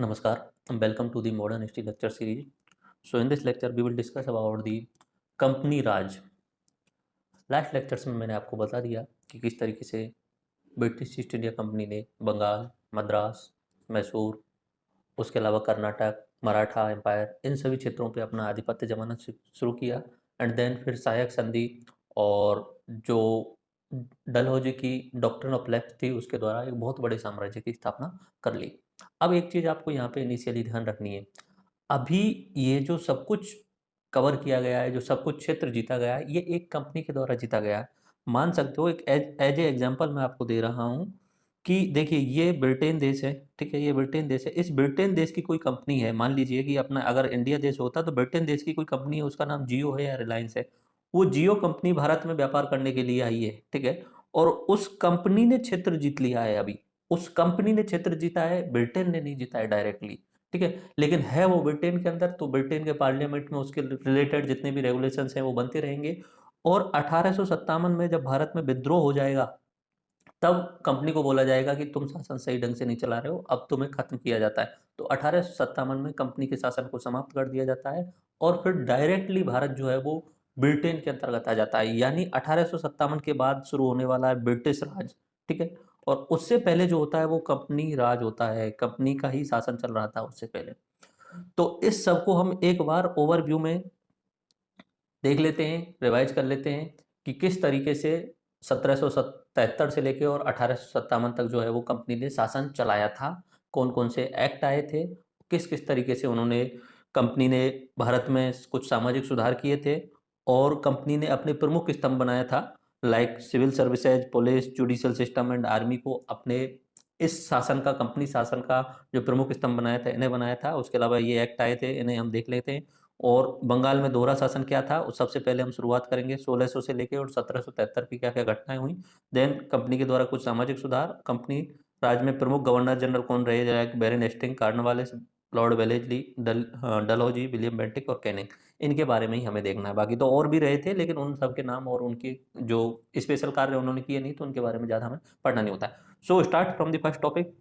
Namaskar and welcome to the Modern History lecture series. So in this lecture we will discuss about the company Raj. Last lectures में मैंने आपको बता दिया कि किस तरीके से ब्रिटिश ईस्ट इंडिया कंपनी ने बंगाल, मद्रास, मैसूर, उसके अलावा कर्नाटक, मराठा एम्पायर, इन सभी क्षेत्रों पे अपना आधिपत्य जमाना शुरू किया। एंड देन फिर सहायक संधि और जो डलहौजी की डॉक्ट्रिन ऑफ लेफ्ट थी उसके द्वारा एक बहुत बड़े साम्राज्य की स्थापना कर ली। अब एक चीज़ आपको यहाँ पे इनिशियली ध्यान रखनी है, अभी ये जो सब कुछ कवर किया गया है, जो सब कुछ क्षेत्र जीता गया है, ये एक कंपनी के द्वारा जीता गया है। मान सकते हो, एक एज ए एग्जांपल मैं आपको दे रहा हूँ कि देखिए ये ब्रिटेन देश है, ठीक है, ये ब्रिटेन देश है। इस ब्रिटेन देश की कोई कंपनी है, मान लीजिए कि अपना अगर इंडिया देश होता तो ब्रिटेन देश की कोई कंपनी है, उसका नाम जियो है या रिलायंस है। वो जियो कंपनी भारत में व्यापार करने के लिए आई है, ठीक है, और उस कंपनी ने क्षेत्र जीत लिया है। अभी उस कंपनी ने क्षेत्र जीता है, ब्रिटेन ने नहीं जीता है डायरेक्टली, ठीक है, लेकिन है वो ब्रिटेन के अंदर, तो ब्रिटेन के पार्लियामेंट में उसके रिलेटेड जितने भी रेगुलेशंस हैं वो बनते रहेंगे। और 1857 में जब भारत में विद्रोह हो जाएगा, तब कंपनी को बोला जाएगा कि तुम शासन सही ढंग से नहीं चला रहे हो, अब तुम्हें खत्म किया जाता है। तो 1857 में कंपनी के शासन को समाप्त कर दिया जाता है और फिर डायरेक्टली भारत जो है वो ब्रिटेन के अंतर्गत आ जाता है। यानी 1857 के बाद शुरू होने वाला है ब्रिटिश राज, ठीक है, और उससे पहले जो होता है वो कंपनी राज होता है, कंपनी का ही शासन चल रहा था उससे पहले। तो इस सब को हम एक बार ओवरव्यू में देख लेते हैं, रिवाइज कर लेते हैं कि किस तरीके से 1773 से लेके और 1857 तक जो है वो कंपनी ने शासन चलाया था। कौन कौन से एक्ट आए थे, किस किस तरीके से उन्होंने, कंपनी ने भारत में कुछ सामाजिक सुधार किए थे, और कंपनी ने अपने प्रमुख स्तंभ बनाया था like civil services, police, judicial system and army को अपने इस शासन का, कंपनी शासन का जो प्रमुख स्तंभ बनाया था, इन्हें बनाया था। उसके अलावा ये एक्ट आए थे, इन्हें हम देख लेते हैं। और बंगाल में दोहरा शासन क्या था, उस सबसे पहले हम शुरुआत करेंगे 1600 से लेके और 1773 की क्या क्या घटनाएं हुई। देन कंपनी के द्वारा कुछ सामाजिक सुधार, कंपनी राज में प्रमुख गवर्नर जनरल कौन रहे, जैक बेरन Hastings, Cornwallis, lord Wellesley, Dalhousie, William Bentinck और कैनिंग, इनके बारे में ही हमें देखना है। बाकी तो और भी रहे थे, लेकिन उन सब के नाम और उनके जो स्पेशल कार्य उन्होंने किए नहीं, तो उनके बारे में ज़्यादा हमें पढ़ना नहीं होता है। So start from the first topic.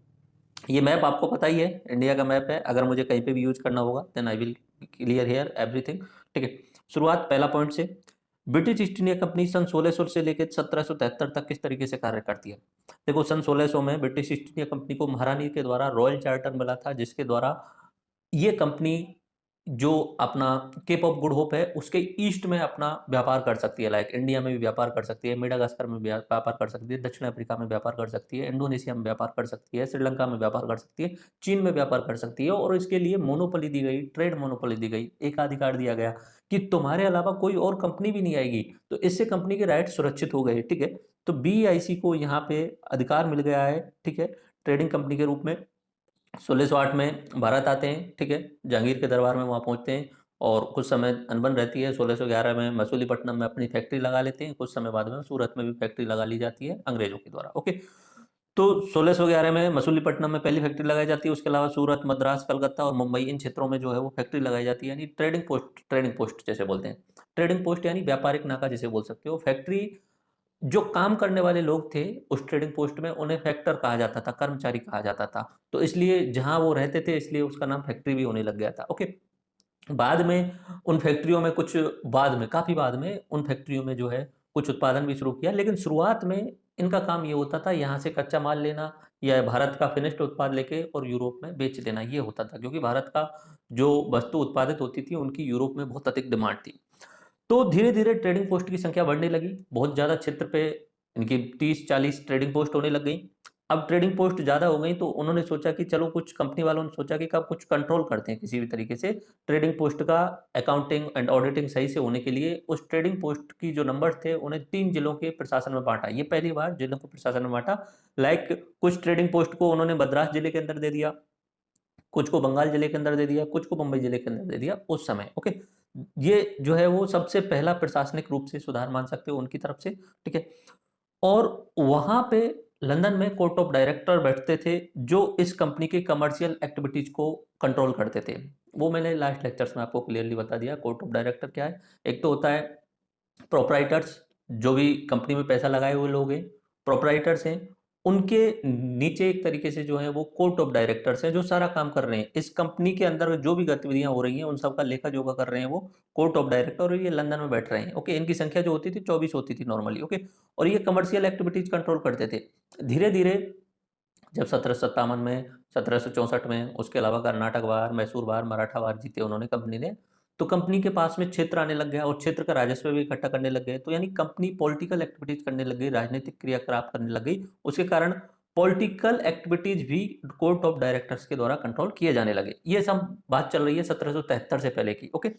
ये मैप आपको पता ही है, इंडिया का मैप है, अगर मुझे कहीं पे भी यूज करना होगा then I will clear here everything, ठीक है। शुरुआत पहला पॉइंट से, ब्रिटिश ईस्ट इंडिया कंपनी सन 1600 से लेकर 1773 तक किस तरीके से कार्य करती है। देखो सन 1600 में ब्रिटिश ईस्ट इंडिया कंपनी को महारानी के द्वारा रॉयल चार्टर मिला था, जिसके द्वारा ये कंपनी जो अपना केप ऑफ गुड होप है उसके ईस्ट में अपना व्यापार कर सकती है, लाइक इंडिया में भी व्यापार कर सकती है, मेडागास्कर में व्यापार कर सकती है, दक्षिण अफ्रीका में व्यापार कर सकती है, इंडोनेशिया में व्यापार कर सकती है, श्रीलंका में व्यापार कर सकती है, चीन में व्यापार कर सकती है। और इसके लिए मोनोपोली दी गई, ट्रेड मोनोपोली दी गई, एकाधिकार दिया गया कि तुम्हारे अलावा कोई और कंपनी भी नहीं आएगी। तो इससे कंपनी के राइट सुरक्षित हो गए, ठीक है। तो बीआईसी को यहाँ पे अधिकार मिल गया है, ठीक है, ट्रेडिंग कंपनी के रूप में। 1608 में भारत आते हैं, ठीक है, जहांगीर के दरबार में वहाँ पहुँचते हैं और कुछ समय अनबन रहती है। 1611 में मसूलीपट्टनम में अपनी फैक्ट्री लगा लेते हैं, कुछ समय बाद में सूरत में भी फैक्ट्री लगा ली जाती है अंग्रेजों के द्वारा, ओके। तो 1611 में मसूलीपट्टनम में पहली फैक्ट्री लगाई जाती है, उसके अलावा सूरत, मद्रास, कलकत्ता और मुंबई, इन क्षेत्रों में जो है वो फैक्ट्री लगाई जाती है। यानी ट्रेडिंग पोस्ट जैसे बोलते हैं, ट्रेडिंग पोस्ट यानी व्यापारिक नाका जिसे बोल सकते हो। फैक्ट्री, जो काम करने वाले लोग थे उस ट्रेडिंग पोस्ट में, उन्हें फैक्टर कहा जाता था, कर्मचारी कहा जाता था। तो इसलिए जहां वो रहते थे इसलिए उसका नाम फैक्ट्री भी होने लग गया था, ओके। बाद में उन फैक्ट्रियों में कुछ, बाद में काफी बाद में उन फैक्ट्रियों में जो है कुछ उत्पादन भी शुरू किया, लेकिन शुरुआत में इनका काम ये होता था यहाँ से कच्चा माल लेना या भारत का फिनिश्ड उत्पाद लेके और यूरोप में बेच देना, ये होता था, क्योंकि भारत का जो वस्तु उत्पादित होती थी उनकी यूरोप में बहुत अधिक डिमांड थी। तो धीरे धीरे ट्रेडिंग पोस्ट की संख्या बढ़ने लगी, बहुत ज़्यादा क्षेत्र पे इनकी 30-40 ट्रेडिंग पोस्ट होने लग गई। अब ट्रेडिंग पोस्ट ज़्यादा हो गई तो उन्होंने सोचा कि चलो, कुछ कंपनी वालों ने सोचा कि कब कुछ कंट्रोल करते हैं किसी भी तरीके से ट्रेडिंग पोस्ट का, अकाउंटिंग एंड ऑडिटिंग सही से होने के लिए उस ट्रेडिंग पोस्ट की जो नंबर थे उन्हें 3 जिलों के प्रशासन में बांटा। ये पहली बार जिलों को प्रशासन में बांटा। लाइक कुछ ट्रेडिंग पोस्ट को उन्होंने मद्रास जिले के अंदर दे दिया, कुछ को बंगाल जिले के अंदर दे दिया, कुछ को मुंबई जिले के अंदर दे दिया उस समय, ओके। ये जो है वो सबसे पहला प्रशासनिक रूप से सुधार मान सकते हो उनकी तरफ से, ठीक है। और वहां पे लंदन में कोर्ट ऑफ डायरेक्टर बैठते थे जो इस कंपनी के कमर्शियल एक्टिविटीज को कंट्रोल करते थे। वो मैंने लास्ट लेक्चर्स में आपको क्लियरली बता दिया कोर्ट ऑफ डायरेक्टर क्या है। एक तो होता है प्रोपराइटर्स, जो भी कंपनी में पैसा लगाए हुए लोग हैं, प्रोपराइटर्स हैं, उनके नीचे एक तरीके से जो है वो कोर्ट ऑफ डायरेक्टर्स हैं जो सारा काम कर रहे हैं। इस कंपनी के अंदर जो भी गतिविधियां हो रही हैं उन सब का लेखा जोखा कर रहे हैं वो कोर्ट ऑफ डायरेक्टर, और ये लंदन में बैठ रहे हैं। ओके, इनकी संख्या जो होती थी 24 होती थी नॉर्मली। ओके, और ये कमर्शियल एक्टिविटीज कंट्रोल करते थे। धीरे धीरे जब 1757 में, 1764 में, उसके अलावा कर्नाटक वार, मैसूर वार, मराठा वार जीते उन्होंने कंपनी ने, तो कंपनी के पास में क्षेत्र आने लग गया और क्षेत्र का राजस्व भी इकट्ठा करने लग गए। तो यानी कंपनी पॉलिटिकल एक्टिविटीज करने लग गई, राजनीतिक क्रियाकलाप करने लग गई। उसके कारण पॉलिटिकल एक्टिविटीज भी कोर्ट ऑफ डायरेक्टर्स के द्वारा कंट्रोल किए जाने लगे। ये सब बात चल रही है 1773 से पहले की। ओके,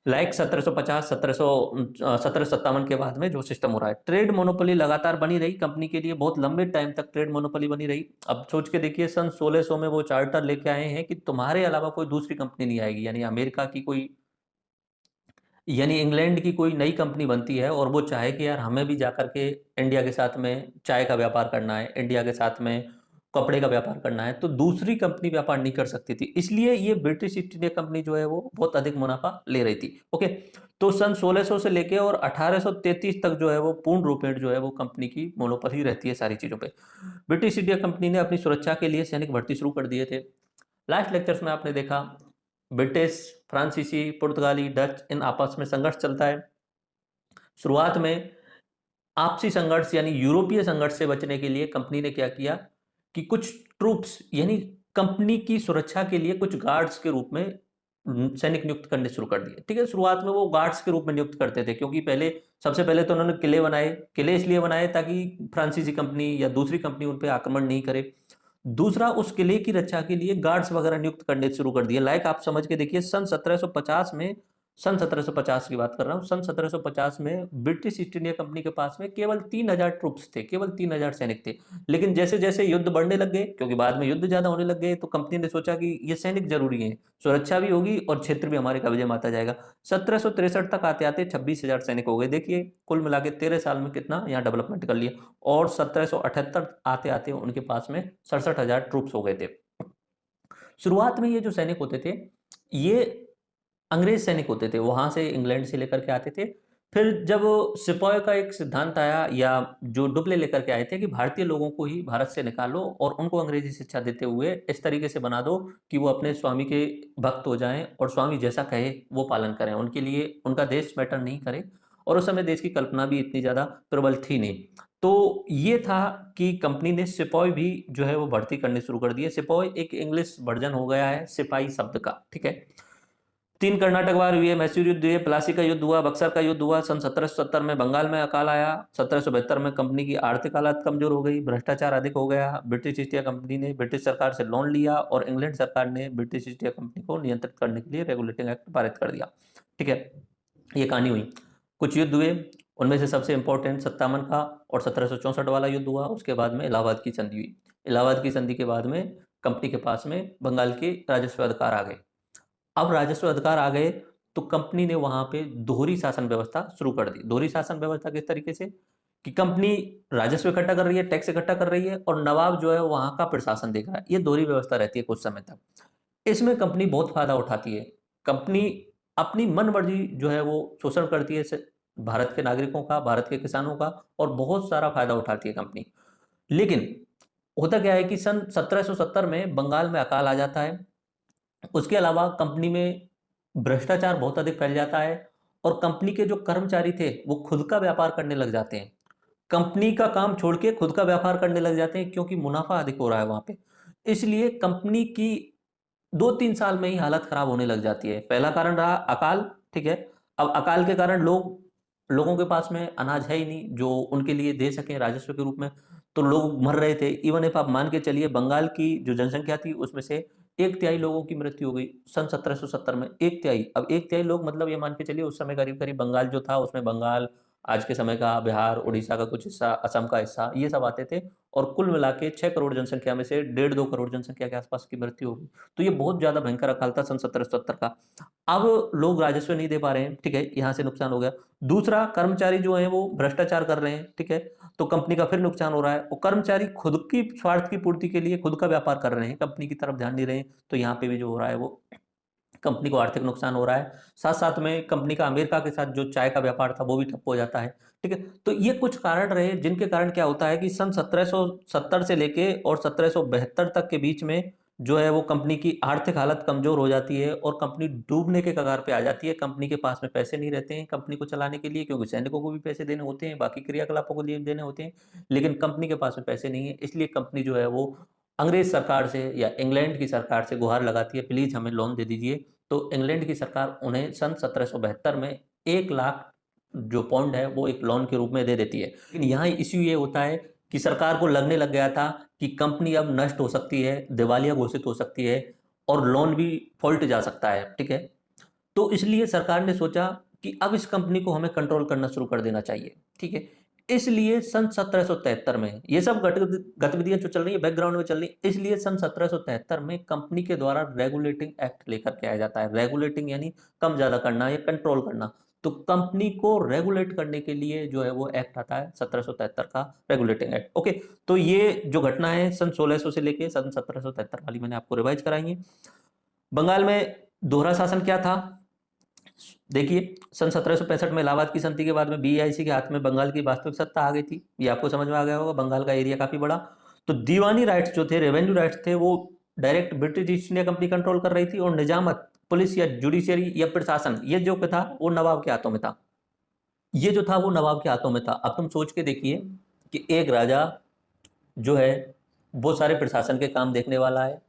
लाइक 1750, 1757 के बाद में जो सिस्टम हो रहा है, ट्रेड मोनोपोली लगातार बनी रही कंपनी के लिए, बहुत लंबे टाइम तक ट्रेड मोनोपोली बनी रही। अब सोच के देखिए, सन 1600 में वो चार्टर लेके आए हैं कि तुम्हारे अलावा कोई दूसरी कंपनी नहीं आएगी, यानी अमेरिका की कोई, यानी इंग्लैंड की कोई नई कंपनी बनती है और वो चाहे कि यार हमें भी जाकर के इंडिया के साथ में चाय का व्यापार करना है, इंडिया के साथ में कपड़े का व्यापार करना है, तो दूसरी कंपनी व्यापार नहीं कर सकती थी। इसलिए ये ब्रिटिश ईस्ट इंडिया कंपनी जो है वो बहुत अधिक मुनाफा ले रही थी। ओके, तो सन 1600 से लेके और 1833 तक जो है वो पूर्ण रूपेण जो है वो कंपनी की मोनोपोली रहती है सारी चीजों पे। ब्रिटिश इंडिया कंपनी ने अपनी सुरक्षा के लिए सैनिक भर्ती शुरू कर दिए थे। लास्ट लेक्चर्स में आपने देखा ब्रिटिश, फ्रांसीसी, पुर्तगाली, डच, इन आपस में संघर्ष चलता है। शुरुआत में आपसी संघर्ष यानी यूरोपीय संघर्ष से बचने के लिए कंपनी ने क्या किया कि कुछ ट्रूप्स यानी कंपनी की सुरक्षा के लिए कुछ गार्ड्स के रूप में सैनिक नियुक्त करने शुरू कर दिए। ठीक है, शुरुआत में वो गार्ड्स के रूप में नियुक्त करते थे क्योंकि पहले, सबसे पहले तो उन्होंने किले बनाए। किले इसलिए बनाए ताकि फ्रांसीसी कंपनी या दूसरी कंपनी उन पर आक्रमण नहीं करे। दूसरा, उस किले की रक्षा के लिए गार्ड्स वगैरह नियुक्त करने शुरू कर दिए। लाइक आप समझ के देखिए, सन 1750 में, सन 1750 की बात कर रहा हूँ, सन 1750 में ब्रिटिश ईस्ट इंडिया कंपनी के पास में केवल 3000 ट्रूप्स थे, केवल 3000 सैनिक थे। लेकिन जैसे जैसे युद्ध बढ़ने लग गए, क्योंकि बाद में युद्ध ज्यादा होने लग गए, तो कंपनी ने सोचा कि ये सैनिक जरूरी है, सुरक्षा भी होगी और क्षेत्र भी हमारे कब्जे में आता जाएगा। 1763 तक आते आते 26,000 सैनिक हो गए। देखिए कुल मिला के 13 साल में कितना यहाँ डेवलपमेंट कर लिया। और 1778 आते आते उनके पास में 67,000 ट्रूप्स हो गए थे। शुरुआत में ये जो सैनिक होते थे ये अंग्रेज सैनिक होते थे, वहां से इंग्लैंड से लेकर के आते थे। फिर जब सिपॉय का एक सिद्धांत आया, या जो डुप्ले लेकर के आए थे कि भारतीय लोगों को ही भारत से निकालो और उनको अंग्रेजी शिक्षा देते हुए इस तरीके से बना दो कि वो अपने स्वामी के भक्त हो जाएं और स्वामी जैसा कहे वो पालन करें, उनके लिए उनका देश मैटर नहीं करे। और उस समय देश की कल्पना भी इतनी ज्यादा प्रबल थी नहीं। तो ये था कि कंपनी ने सिपॉय भी जो है वो भर्ती करने शुरू कर दिए। सिपॉय एक इंग्लिश वर्जन हो गया है सिपाही शब्द का। ठीक है, 3 कर्नाटक वार हुए, मैसूर युद्ध हुए, प्लासी का युद्ध हुआ, बक्सर का युद्ध हुआ। सन 1770 में बंगाल में अकाल आया। 1772 में कंपनी की आर्थिक हालत कमजोर हो गई, भ्रष्टाचार अधिक हो गया। ब्रिटिश ईस्ट इंडिया कंपनी ने ब्रिटिश सरकार से लोन लिया और इंग्लैंड सरकार ने ब्रिटिश ईस्ट इंडिया कंपनी को नियंत्रित करने के लिए रेगुलेटिंग एक्ट पारित कर दिया। ठीक है, ये कहानी हुई। कुछ युद्ध हुए, उनमें से सबसे इंपॉर्टेंट 57 का और 1764 वाला युद्ध हुआ। उसके बाद में इलाहाबाद की संधि हुई। इलाहाबाद की संधि के बाद में कंपनी के पास में बंगाल के राजस्व अधिकार आ गए। अब राजस्व अधिकार आ गए तो कंपनी ने वहां पे दोहरी शासन व्यवस्था शुरू कर दी। दोहरी शासन व्यवस्था किस तरीके से कि कंपनी राजस्व इकट्ठा कर रही है, टैक्स इकट्ठा कर रही है और नवाब जो है वहां का प्रशासन देख रहा है। ये दोहरी व्यवस्था रहती है कुछ समय तक। इसमें कंपनी बहुत फायदा उठाती है। कंपनी अपनी मन मर्जी जो है वो शोषण करती है भारत के नागरिकों का, भारत के किसानों का, और बहुत सारा फायदा उठाती है कंपनी। लेकिन होता क्या है कि सन 1770 में बंगाल में अकाल आ जाता है। उसके अलावा कंपनी में भ्रष्टाचार बहुत अधिक फैल जाता है और कंपनी के जो कर्मचारी थे वो खुद का व्यापार करने लग जाते हैं। कंपनी का काम छोड़ के खुद का व्यापार करने लग जाते हैं क्योंकि मुनाफा अधिक हो रहा है वहां पे। इसलिए कंपनी की 2-3 साल में ही हालत खराब होने लग जाती है। पहला कारण रहा अकाल। ठीक है, अब अकाल के कारण लोगों के पास में अनाज है ही नहीं जो उनके लिए दे सकें राजस्व के रूप में, तो लोग मर रहे थे। इवन इफ आप मान के चलिए बंगाल की जो जनसंख्या थी उसमें से 1/3 लोगों की मृत्यु हो गई सन 1770 में। 1/3, अब 1/3 लोग मतलब ये मान के चलिए उस समय करीब करीब बंगाल जो था उसमें बंगाल, आज के समय का बिहार, उड़ीसा का कुछ हिस्सा, असम का हिस्सा, ये सब आते थे। और कुल मिला के 6 करोड़ जनसंख्या में से 1.5-2 करोड़ जनसंख्या के आसपास की मृत्यु हो गई। तो ये बहुत ज्यादा भयंकर अकाल था सन 1770 का। अब लोग राजस्व नहीं दे पा रहे हैं। ठीक है, यहाँ से नुकसान हो गया। दूसरा, कर्मचारी जो है वो भ्रष्टाचार कर रहे हैं। ठीक है, तो कंपनी का फिर नुकसान हो रहा है। और कर्मचारी खुद की स्वार्थ की पूर्ति के लिए खुद का व्यापार कर रहे हैं, कंपनी की तरफ ध्यान नहीं रहे हैं। तो यहाँ पे भी जो हो रहा है वो कंपनी को आर्थिक नुकसान हो रहा है। साथ साथ में कंपनी का अमेरिका के साथ जो चाय का व्यापार था वो भी ठप हो जाता है। ठीक है। तो ये कुछ कारण रहे जिनके कारण क्या होता है कि सन 1770 से लेके और 1772 तक के बीच में जो है वो कंपनी की आर्थिक हालत कमजोर हो जाती है और कंपनी डूबने के कगार पे आ जाती है। कंपनी के पास में पैसे नहीं रहते हैं कंपनी को चलाने के लिए, क्योंकि सैनिकों को भी पैसे देने होते हैं, बाकी क्रियाकलापों को लिए देने होते हैं, लेकिन कंपनी के पास में पैसे नहीं है। इसलिए कंपनी जो है वो अंग्रेज सरकार से या इंग्लैंड की सरकार से गुहार लगाती है, प्लीज हमें लोन दे दीजिए। तो इंग्लैंड की सरकार उन्हें सन 1772 में 1 लाख जो पौंड है वो एक लोन के रूप में दे देती है। लेकिन यहाँ इश्यू ये होता है कि सरकार को लगने लग गया था कि कंपनी अब नष्ट हो सकती है, दिवालिया घोषित हो सकती है और लोन भी फॉल्ट जा सकता है, ठीक है। तो इसलिए सरकार ने सोचा कि अब इस कंपनी को हमें कंट्रोल करना शुरू कर देना चाहिए, ठीक है। इसलिए सन 1773 में ये सब गतिविधियां जो चल रही है बैकग्राउंड में चल रही है, इसलिए सन 1773 में कंपनी के द्वारा रेगुलेटिंग एक्ट लेकर के आया जाता है। रेगुलेटिंग यानी कम ज्यादा करना या कंट्रोल करना। तो कंपनी को रेगुलेट करने के लिए जो है वो एक्ट आता है 1773 का रेगुलेटिंग एक्ट। ओके, तो ये जो घटना है सन 1600 से लेके सन 1773 वाली मैंने आपको रिवाइज कराई है। बंगाल में दोहरा शासन क्या था, देखिए सन 1765 में इलाहाबाद की संधि के बाद में बीआईसी के हाथ में बंगाल की वास्तविक सत्ता आ गई थी। ये आपको समझ में आ गया होगा, बंगाल का एरिया काफी बड़ा। तो दीवानी राइट्स जो थे, रेवेन्यू राइट्स थे, वो direct British East India company control कर रही थी, और निजामत, पुलिस या जुडिशियरी या प्रशासन, ये जो था वो नवाब के हाथों में था। ये जो था वो नवाब के हाथों में था। अब तुम सोच के देखिए कि एक राजा जो है वो सारे प्रशासन के काम देखने वाला है,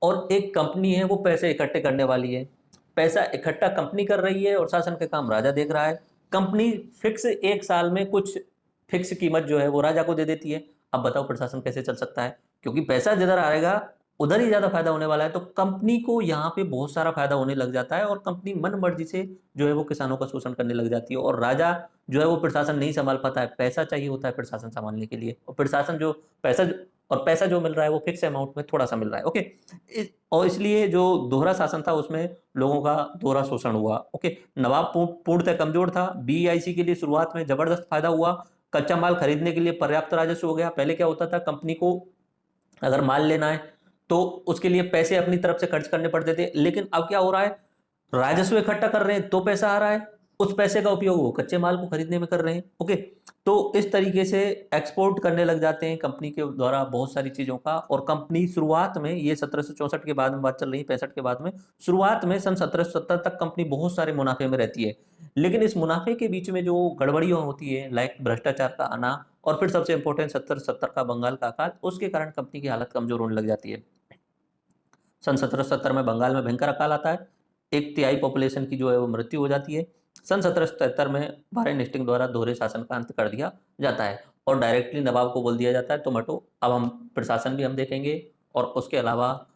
और एक कंपनी है वो पैसे इकट्ठे करने वाली है। पैसा इकट्ठा कंपनी कर रही है और शासन का काम राजा देख रहा है। कंपनी फिक्स 1 साल में कुछ फिक्स कीमत जो है वो राजा को दे देती है। अब बताओ प्रशासन कैसे चल सकता है, क्योंकि पैसा जिधर आएगा उधर ही ज्यादा फायदा होने वाला है। तो कंपनी को यहाँ पे बहुत सारा फायदा होने लग जाता है, और कंपनी मन मर्जी से जो है वो किसानों का शोषण करने लग जाती है, और राजा जो है वो प्रशासन नहीं संभाल पाता है। पैसा चाहिए होता है प्रशासन संभालने के लिए, और प्रशासन जो पैसा जो मिल रहा है वो फिक्स अमाउंट में थोड़ा सा मिल रहा है। ओके, और इसलिए जो दोहरा शासन था उसमें लोगों का दोहरा शोषण हुआ। ओके, नवाब पूर्णतः कमजोर था। बीआईसी के लिए शुरुआत में जबरदस्त फायदा हुआ, कच्चा माल खरीदने के लिए पर्याप्त राजस्व हो गया। पहले क्या होता था, कंपनी को अगर माल लेना है तो उसके लिए पैसे अपनी तरफ से खर्च करने पड़ते थे, लेकिन अब क्या हो रहा है, राजस्व इकट्ठा कर रहे हैं तो पैसा आ रहा है, उस पैसे का उपयोग वो कच्चे माल को खरीदने में कर रहे हैं। ओके, तो इस तरीके से एक्सपोर्ट करने लग जाते हैं कंपनी के द्वारा बहुत सारी चीजों का। और कंपनी शुरुआत में, ये 1764 के बाद में बात चल रही है, 65 के बाद में, शुरुआत में सन 1770 तक कंपनी बहुत सारे मुनाफे में रहती है। लेकिन इस मुनाफे के बीच में जो गड़बड़ियां होती है, लाइक भ्रष्टाचार का आना, और फिर सबसे इंपॉर्टेंट 70 का बंगाल का अकाल, उसके कारण कंपनी की हालत कमजोर होने लग जाती है। सन 1770 में बंगाल में भयंकर अकाल आता है, 1/3 पॉपुलेशन की जो है वो मृत्यु हो जाती है। सन 1777 में वारेन हेस्टिंग द्वारा दोहरे शासन का अंत कर दिया जाता है, और डायरेक्टली नवाब को बोल दिया जाता है तुम हटो, अब हम प्रशासन भी हम देखेंगे, और उसके अलावा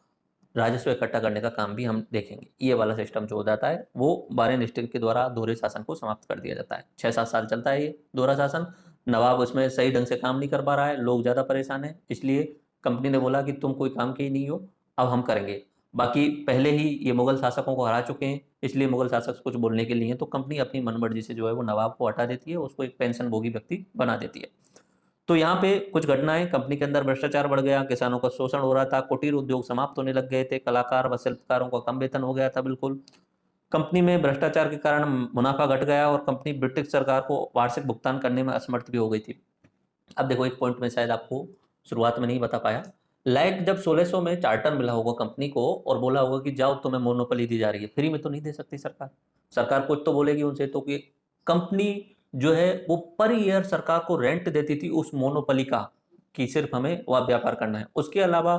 राजस्व इकट्ठा करने का काम भी हम देखेंगे। ये वाला सिस्टम जो हो जाता है वो वारेन हेस्टिंग के द्वारा दोहरे शासन को समाप्त कर दिया जाता है। 6-7 साल चलता है ये दोहरा शासन। नवाब उसमें सही ढंग से काम नहीं कर पा रहा है, लोग ज़्यादा परेशान हैं, इसलिए कंपनी ने बोला कि तुम कोई काम के ही नहीं हो, अब हम करेंगे। बाकी पहले ही ये मुगल शासकों को हरा चुके हैं, इसलिए मुगल शासक कुछ बोलने के लिए हैं, तो कंपनी अपनी मनमर्जी से जो है वो नवाब को हटा देती है, उसको एक पेंशन भोगी व्यक्ति बना देती है। तो यहाँ पे कुछ घटनाएं, कंपनी के अंदर भ्रष्टाचार बढ़ गया, किसानों का शोषण हो रहा था, कुटीर उद्योग समाप्त होने लग गए थे, कलाकार व शिल्पकारों का कम वेतन हो गया था बिल्कुल। कंपनी में भ्रष्टाचार के कारण मुनाफा घट गया, और कंपनी ब्रिटिश सरकार को वार्षिक भुगतान करने में असमर्थ भी हो गई थी। अब देखो एक पॉइंट में शायद आपको शुरुआत में नहीं बता पाया, लाइक जब 1600 में चार्टर मिला होगा कंपनी को और बोला होगा कि जाओ तुम्हें मोनोपोली दी जा रही है, फ्री में तो नहीं दे सकती सरकार। सरकार कुछ तो बोलेगी उनसे, तो कि कंपनी जो है वो पर ईयर सरकार को रेंट देती थी उस मोनोपोली का, कि सिर्फ हमें वह व्यापार करना है। उसके अलावा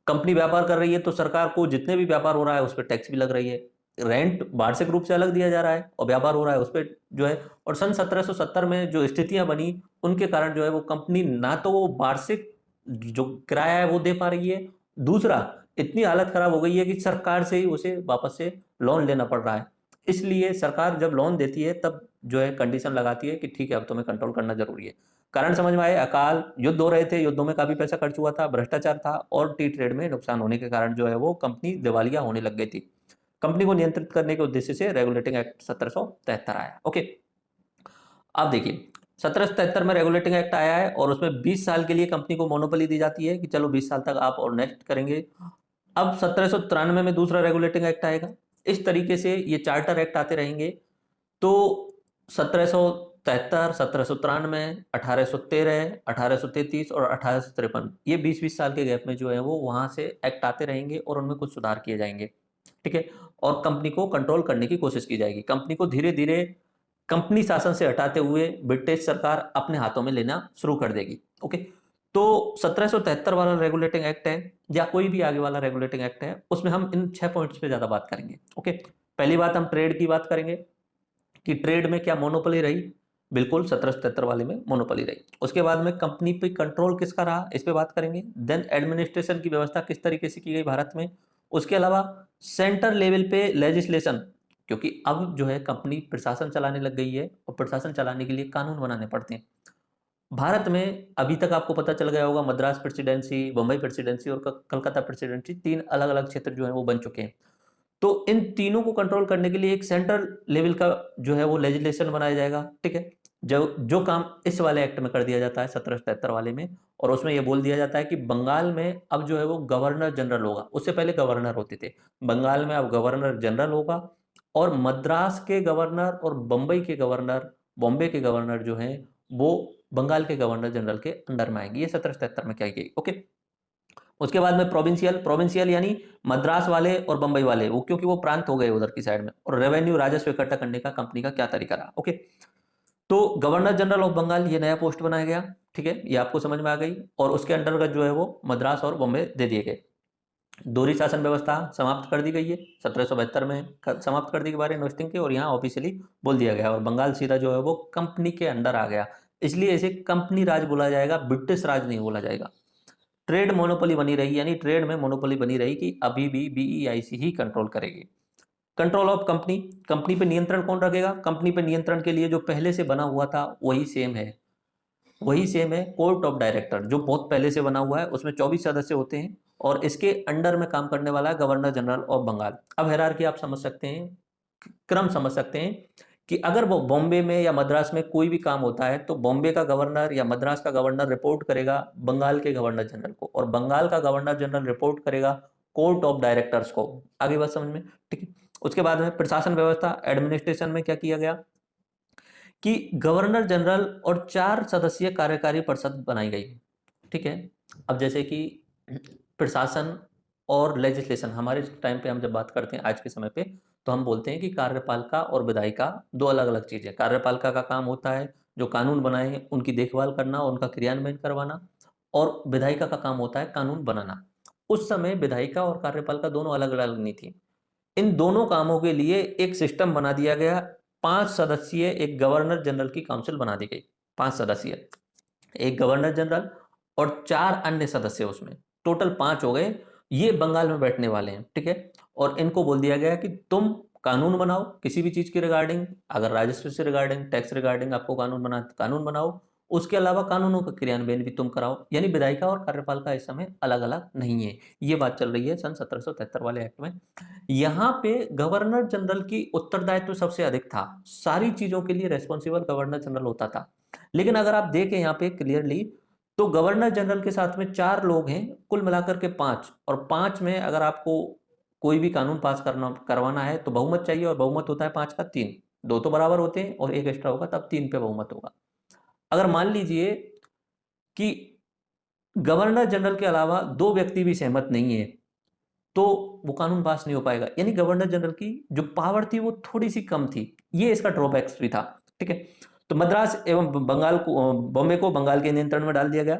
कंपनी व्यापार कर रही है तो सरकार को जितने भी व्यापार हो रहा है उस पर टैक्स भी लग रही है। रेंट वार्षिक रूप से अलग दिया जा रहा है, और व्यापार हो रहा है उस पर जो है। और सन 1770 में जो स्थितियां बनी उनके कारण जो है वो कंपनी ना तो वो वार्षिक जो किराया है वो दे पा रही है, दूसरा इतनी हालत खराब हो गई है कि सरकार से ही उसे वापस से लोन लेना पड़ रहा है। इसलिए सरकार जब लोन देती है तब जो है कंडीशन लगाती है कि ठीक है अब तुम्हें कंट्रोल करना जरूरी है। कारण समझ में आए, अकाल, युद्ध हो रहे थे, युद्धों में काफी पैसा खर्च हुआ था, भ्रष्टाचार था, और टी ट्रेड में नुकसान होने के कारण जो है वो कंपनी दिवालिया होने लग गई थी। कंपनी को नियंत्रित करने के उद्देश्य से रेगुलेटिंग एक्ट 1773 आया। ओके, अब देखिए 1773 में रेगुलेटिंग एक्ट आया है, और उसमें 20 साल के लिए कंपनी को मोनोपोली दी जाती है कि चलो 20 साल तक आप और नेक्स्ट करेंगे। अब 1793 में दूसरा रेगुलेटिंग एक्ट आएगा। इस तरीके से ये चार्टर एक्ट आते रहेंगे। तो 1700 1773, 1793, 1813, 1833 और 1853, ये 20-20 साल के गैप में जो है वो वहां से एक्ट आते रहेंगे और उनमें कुछ सुधार किए जाएंगे। ठीक है, और कंपनी को कंट्रोल करने की कोशिश की जाएगी। कंपनी को धीरे धीरे कंपनी शासन से हटाते हुए ब्रिटिश सरकार अपने हाथों में लेना शुरू कर देगी। ओके, तो 1773 वाला रेगुलेटिंग एक्ट है या कोई भी आगे वाला रेगुलेटिंग एक्ट है, उसमें हम इन 6 पॉइंट्स पे ज्यादा बात करेंगे। ओके, पहली बात हम ट्रेड की बात करेंगे कि ट्रेड में क्या मोनोपोली रही। बिल्कुल 1773 वाले में मोनोपोली रही। उसके बाद में कंपनी पे कंट्रोल किसका रहा, इस पे बात करेंगे। देन एडमिनिस्ट्रेशन की व्यवस्था किस तरीके से की गई भारत में। उसके अलावा सेंटर लेवल पे लेजिस्लेशन, क्योंकि अब जो है कंपनी प्रशासन चलाने लग गई है और प्रशासन चलाने के लिए कानून बनाने पड़ते हैं। भारत में अभी तक आपको पता चल गया होगा, मद्रास प्रेसिडेंसी, बम्बई प्रेसिडेंसी और कलकत्ता प्रेसिडेंसी, 3 अलग अलग क्षेत्र जो है वो बन चुके हैं। तो इन तीनों को कंट्रोल करने के लिए एक सेंट्रल लेवल का जो है वो लेजिस्लेशन बनाया जाएगा। ठीक है, जो काम इस वाले एक्ट में कर दिया जाता है 1773 वाले में, और उसमें यह बोल दिया जाता है कि बंगाल में अब जो है वो गवर्नर जनरल होगा। उससे पहले गवर्नर होते थे, बंगाल में अब गवर्नर जनरल होगा। और मद्रास के गवर्नर और बम्बई के गवर्नर, बॉम्बे के गवर्नर जो हैं वो बंगाल के गवर्नर जनरल के अंडर में आएंगे। ये 1773 में क्या गई। ओके, उसके बाद में प्रोविंशियल, प्रोविंशियल यानी मद्रास वाले और बंबई वाले, वो क्योंकि वो प्रांत हो गए उधर की साइड में। और रेवेन्यू, राजस्व इकट्ठा करने का कंपनी का क्या तरीका रहा। ओके, तो गवर्नर जनरल ऑफ बंगाल ये नया पोस्ट बनाया गया। ठीक है, ये आपको समझ में आ गई। और उसके अंतर्गत जो है वो मद्रास और बॉम्बे दे दिए गए। दोहरी शासन व्यवस्था समाप्त कर दी गई है 1772 में, समाप्त कर दी गई बारे इन्वेस्टिंग की, और यहाँ ऑफिशियली बोल दिया गया और बंगाल सीधा जो है वो कंपनी के अंडर आ गया। इसलिए इसे कंपनी राज बोला जाएगा, ब्रिटिश राज नहीं बोला जाएगा। ट्रेड मोनोपोली बनी रही, यानी ट्रेड में मोनोपोली बनी रही कि अभी भी बीईआईसी ही कंट्रोल करेगी। कंट्रोल ऑफ कंपनी, कंपनी पे नियंत्रण कौन रखेगा। कंपनी पे नियंत्रण के लिए जो पहले से बना हुआ था वही सेम है, वही सेम है। कोर्ट ऑफ डायरेक्टर जो बहुत पहले से बना हुआ है, उसमें 24 सदस्य होते हैं और इसके अंडर में काम करने वाला है गवर्नर जनरल ऑफ बंगाल। अब हायरार्की आप समझ सकते हैं, क्रम समझ सकते हैं कि अगर वो बॉम्बे में या मद्रास में कोई भी काम होता है तो बॉम्बे का गवर्नर या मद्रास का गवर्नर रिपोर्ट करेगा बंगाल के गवर्नर जनरल को, और बंगाल का गवर्नर जनरल रिपोर्ट करेगा कोर्ट ऑफ डायरेक्टर्स को। आगे बात समझ में। ठीक है, उसके बाद में प्रशासन व्यवस्था, एडमिनिस्ट्रेशन में क्या किया गया कि गवर्नर जनरल और 4 सदस्यीय कार्यकारी परिषद बनाई गई। ठीक है, अब जैसे कि प्रशासन और लेजिस्लेशन, हमारे टाइम पे हम जब बात करते हैं आज के समय पे, तो हम बोलते हैं कि कार्यपालिका और विधायिका दो अलग अलग चीजें। कार्यपालिका का काम होता है जो कानून बनाए उनकी देखभाल करना, उनका क्रियान्वयन करवाना, और विधायिका का काम होता है कानून बनाना। उस समय विधायिका और कार्यपालिका दोनों अलग अलग नहीं थी। इन दोनों कामों के लिए एक सिस्टम बना दिया गया। 5 सदस्यीय एक गवर्नर जनरल की काउंसिल बना दी गई। 5 सदस्यीय, एक गवर्नर जनरल और 4 अन्य सदस्य, उसमें टोटल 5 हो गए। ये बंगाल में बैठने वाले हैं। ठीक है, और इनको बोल दिया गया कि तुम कानून बनाओ किसी भी चीज के रिगार्डिंग, अगर राजस्व से रिगार्डिंग, टैक्स रिगार्डिंग आपको कानून बनाओ। उसके अलावा कानूनों का क्रियान्वयन भी तुम कराओ। यानी विधायिका और कार्यपालिका इस समय अलग अलग नहीं है। ये बात चल रही है सन 1773 वाले एक्ट में। यहाँ पे गवर्नर जनरल की उत्तरदायित्व सबसे अधिक था, सारी चीजों के लिए रेस्पॉन्सिबल गवर्नर जनरल होता था। लेकिन अगर आप देखें यहाँ पे क्लियरली, तो गवर्नर जनरल के साथ में 4 लोग हैं, कुल मिलाकर के 5, और 5 में अगर आपको कोई भी कानून पास करवाना है तो बहुमत चाहिए, और बहुमत होता है 5 का 3, 2 तो बराबर होते हैं और एक एक्स्ट्रा होगा, तब 3 पे बहुमत होगा। अगर मान लीजिए कि गवर्नर जनरल के अलावा 2 व्यक्ति भी सहमत नहीं है तो वो कानून पास नहीं हो पाएगा। यानी गवर्नर जनरल की जो पावर थी वो थोड़ी सी कम थी, ये इसका ड्रॉबैक्स भी था। ठीक है, तो मद्रास एवं बंगाल को, बॉम्बे को बंगाल के नियंत्रण में डाल दिया गया।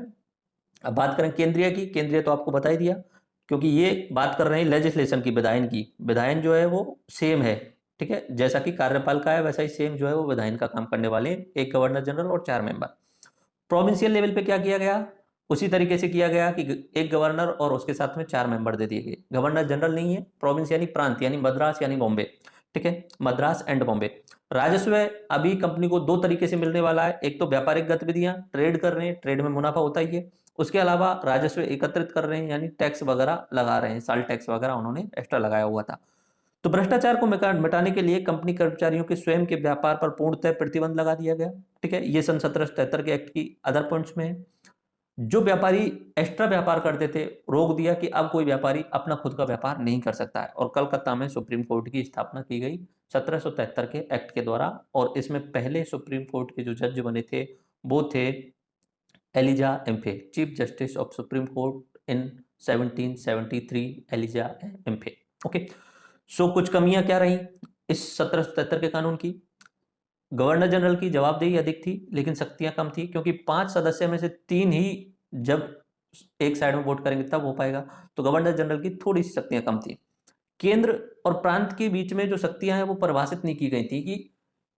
अब बात करें केंद्रीय की, केंद्रीय तो आपको बता ही दिया, क्योंकि ये बात कर रहे हैं लेजिस्लेशन की, विधायन की। विधायन जो है वो सेम है। ठीक है, जैसा कि कार्यपालिका है वैसा ही सेम जो है वो विधायन का काम करने वाले हैं, एक गवर्नर जनरल और 4 मेंबर। प्रोविंशियल लेवल पे क्या किया गया, उसी तरीके से किया गया कि एक गवर्नर और उसके साथ में 4 मेंबर दे दिए गए। गवर्नर जनरल नहीं है, प्रोविंस यानी प्रांत, यानी मद्रास यानी बॉम्बे। ठीक है, मद्रास एंड बॉम्बे। राजस्व अभी कंपनी को 2 तरीके से मिलने वाला है, एक तो व्यापारिक गतिविधियां, ट्रेड कर रहे हैं, ट्रेड में मुनाफा होता ही है। उसके अलावा राजस्व एकत्रित कर रहे हैं, यानी टैक्स वगैरह लगा रहे हैं, साल टैक्स वगैरह उन्होंने एक्स्ट्रा लगाया हुआ था। तो भ्रष्टाचार को मिटाने के लिए कंपनी कर्मचारियों के स्वयं के व्यापार पर पूर्णतः प्रतिबंध लगा दिया गया। ठीक है, ये सन 1773 के एक्ट की अदर पॉइंट्स में है। जो व्यापारी एक्स्ट्रा व्यापार करते थे रोक दिया कि अब कोई व्यापारी अपना खुद का व्यापार नहीं कर सकता है। और कलकत्ता में सुप्रीम कोर्ट की स्थापना की गई 1773 के एक्ट के द्वारा। और इसमें पहले सुप्रीम कोर्ट के जो जज बने थे वो थे Elijah Impey, chief justice of supreme court in 1773, Elijah Impey. Okay, so कुछ कमियां क्या रही इस 1777 के कानून की? गवर्नर जनरल की जवाबदेही अधिक थी लेकिन शक्तियां कम थी, क्योंकि 5 सदस्य में से 3 ही जब एक साइड में वोट करेंगे तब हो पाएगा। तो गवर्नर जनरल की थोड़ी सी शक्तियां कम थी। केंद्र और प्रांत के बीच में जो शक्तियां हैं वो परिभाषित नहीं की गई थी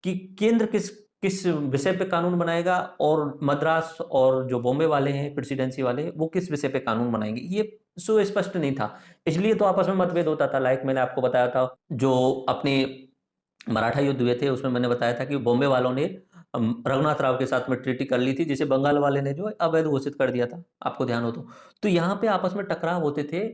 कि केंद्र किस किस विषय पे कानून बनाएगा और मद्रास और जो बॉम्बे वाले हैं प्रेसिडेंसी वाले वो किस विषय पे कानून बनाएंगे, ये सुस्पष्ट नहीं था। इसलिए तो आपस में मतभेद होता था। लाइक मैंने आपको बताया था जो अपने मराठा युद्ध हुए थे उसमें मैंने बताया था कि बॉम्बे वालों ने रघुनाथ राव के साथ में ट्रीटी कर ली थी, जिसे बंगाल वाले ने जो है अवैध घोषित कर दिया था, आपको ध्यान हो तो यहाँ पे आपस में टकराव होते थे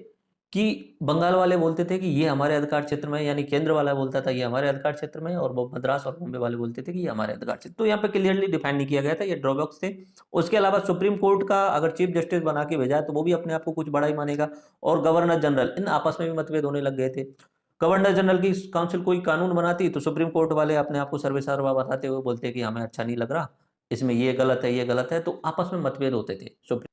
कि बंगाल वाले बोलते थे कि ये हमारे अधिकार क्षेत्र में है, यानी केंद्र वाला बोलता था ये हमारे अधिकार क्षेत्र में है, और वो मद्रास और बॉम्बे वाले बोलते थे कि ये हमारे अधिकार क्षेत्र। तो यहाँ पे क्लियरली डिफाइन नहीं किया गया था, ये ड्रॉबैक्स थे। उसके अलावा सुप्रीम कोर्ट का अगर चीफ जस्टिस बना के भेजा है तो वो भी अपने आप को कुछ बड़ा ही मानेगा, और गवर्नर जनरल, इन आपस में भी मतभेद होने लग गए थे। गवर्नर जनरल की काउंसिल कोई कानून बनाती तो सुप्रीम कोर्ट वाले अपने आप को सर्वेसर्वा बताते हुए बोलते कि हमें अच्छा नहीं लग रहा, इसमें ये गलत है ये गलत है, तो आपस में मतभेद होते थे।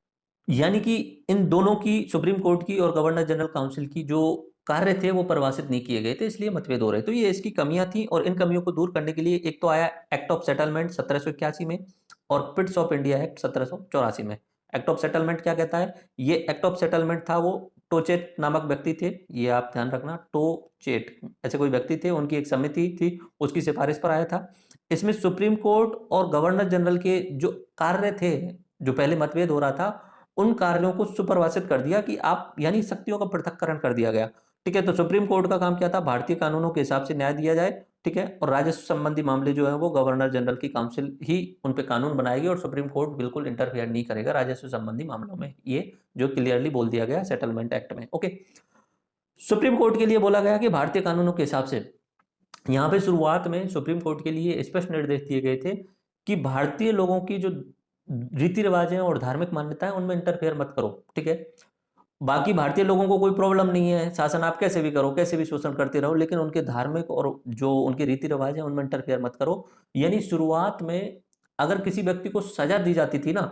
यानी कि इन दोनों की, सुप्रीम कोर्ट की और गवर्नर जनरल काउंसिल की जो कार्य थे वो परिभाषित नहीं किए गए थे, इसलिए मतभेद हो रहे। तो ये इसकी कमियां थी, और इन कमियों को दूर करने के लिए एक तो आया एक्ट ऑफ सेटलमेंट 1781 में, और पिट्स ऑफ इंडिया एक्ट 1784 में। एक्ट ऑफ सेटलमेंट क्या कहता है? ये एक्ट ऑफ सेटलमेंट था, वो टोचेट नामक व्यक्ति थे, ये आप ध्यान रखना, टोचेट ऐसे कोई व्यक्ति थे, उनकी एक समिति थी, उसकी सिफारिश पर आया था। इसमें सुप्रीम कोर्ट और गवर्नर जनरल के जो कार्य थे, जो पहले मतभेद हो रहा था, उन कार्यों को सुपरवासित कर दिया कि आप, यानी शक्तियों का पृथक्करण कर दिया गया। ठीक है, तो सुप्रीम कोर्ट का काम क्या था? भारतीय कानूनों के हिसाब से न्याय दिया जाए। ठीक है, और राजस्व संबंधी मामले जो है वो गवर्नर जनरल की काउंसिल ही उन पे कानून बनाएगी, और सुप्रीम कोर्ट बिल्कुल इंटरफेयर नहीं करेगा राजस्व संबंधी मामलों में, ये जो क्लियरली बोल दिया गया सेटलमेंट एक्ट में। ओके, सुप्रीम कोर्ट के लिए बोला गया कि भारतीय कानूनों के हिसाब से, यहाँ पे शुरुआत में सुप्रीम कोर्ट के लिए स्पष्ट निर्देश दिए गए थे कि भारतीय लोगों की जो रीति रिवाज हैं और धार्मिक मान्यताएं उनमें इंटरफेयर मत करो। ठीक है, बाकी भारतीय लोगों को कोई प्रॉब्लम नहीं है, शासन आप कैसे भी करो, कैसे भी शोषण करते रहो, लेकिन उनके धार्मिक और जो उनके रीति रिवाज है उनमें इंटरफेयर मत करो। यानी शुरुआत में अगर किसी व्यक्ति को सजा दी जाती थी ना,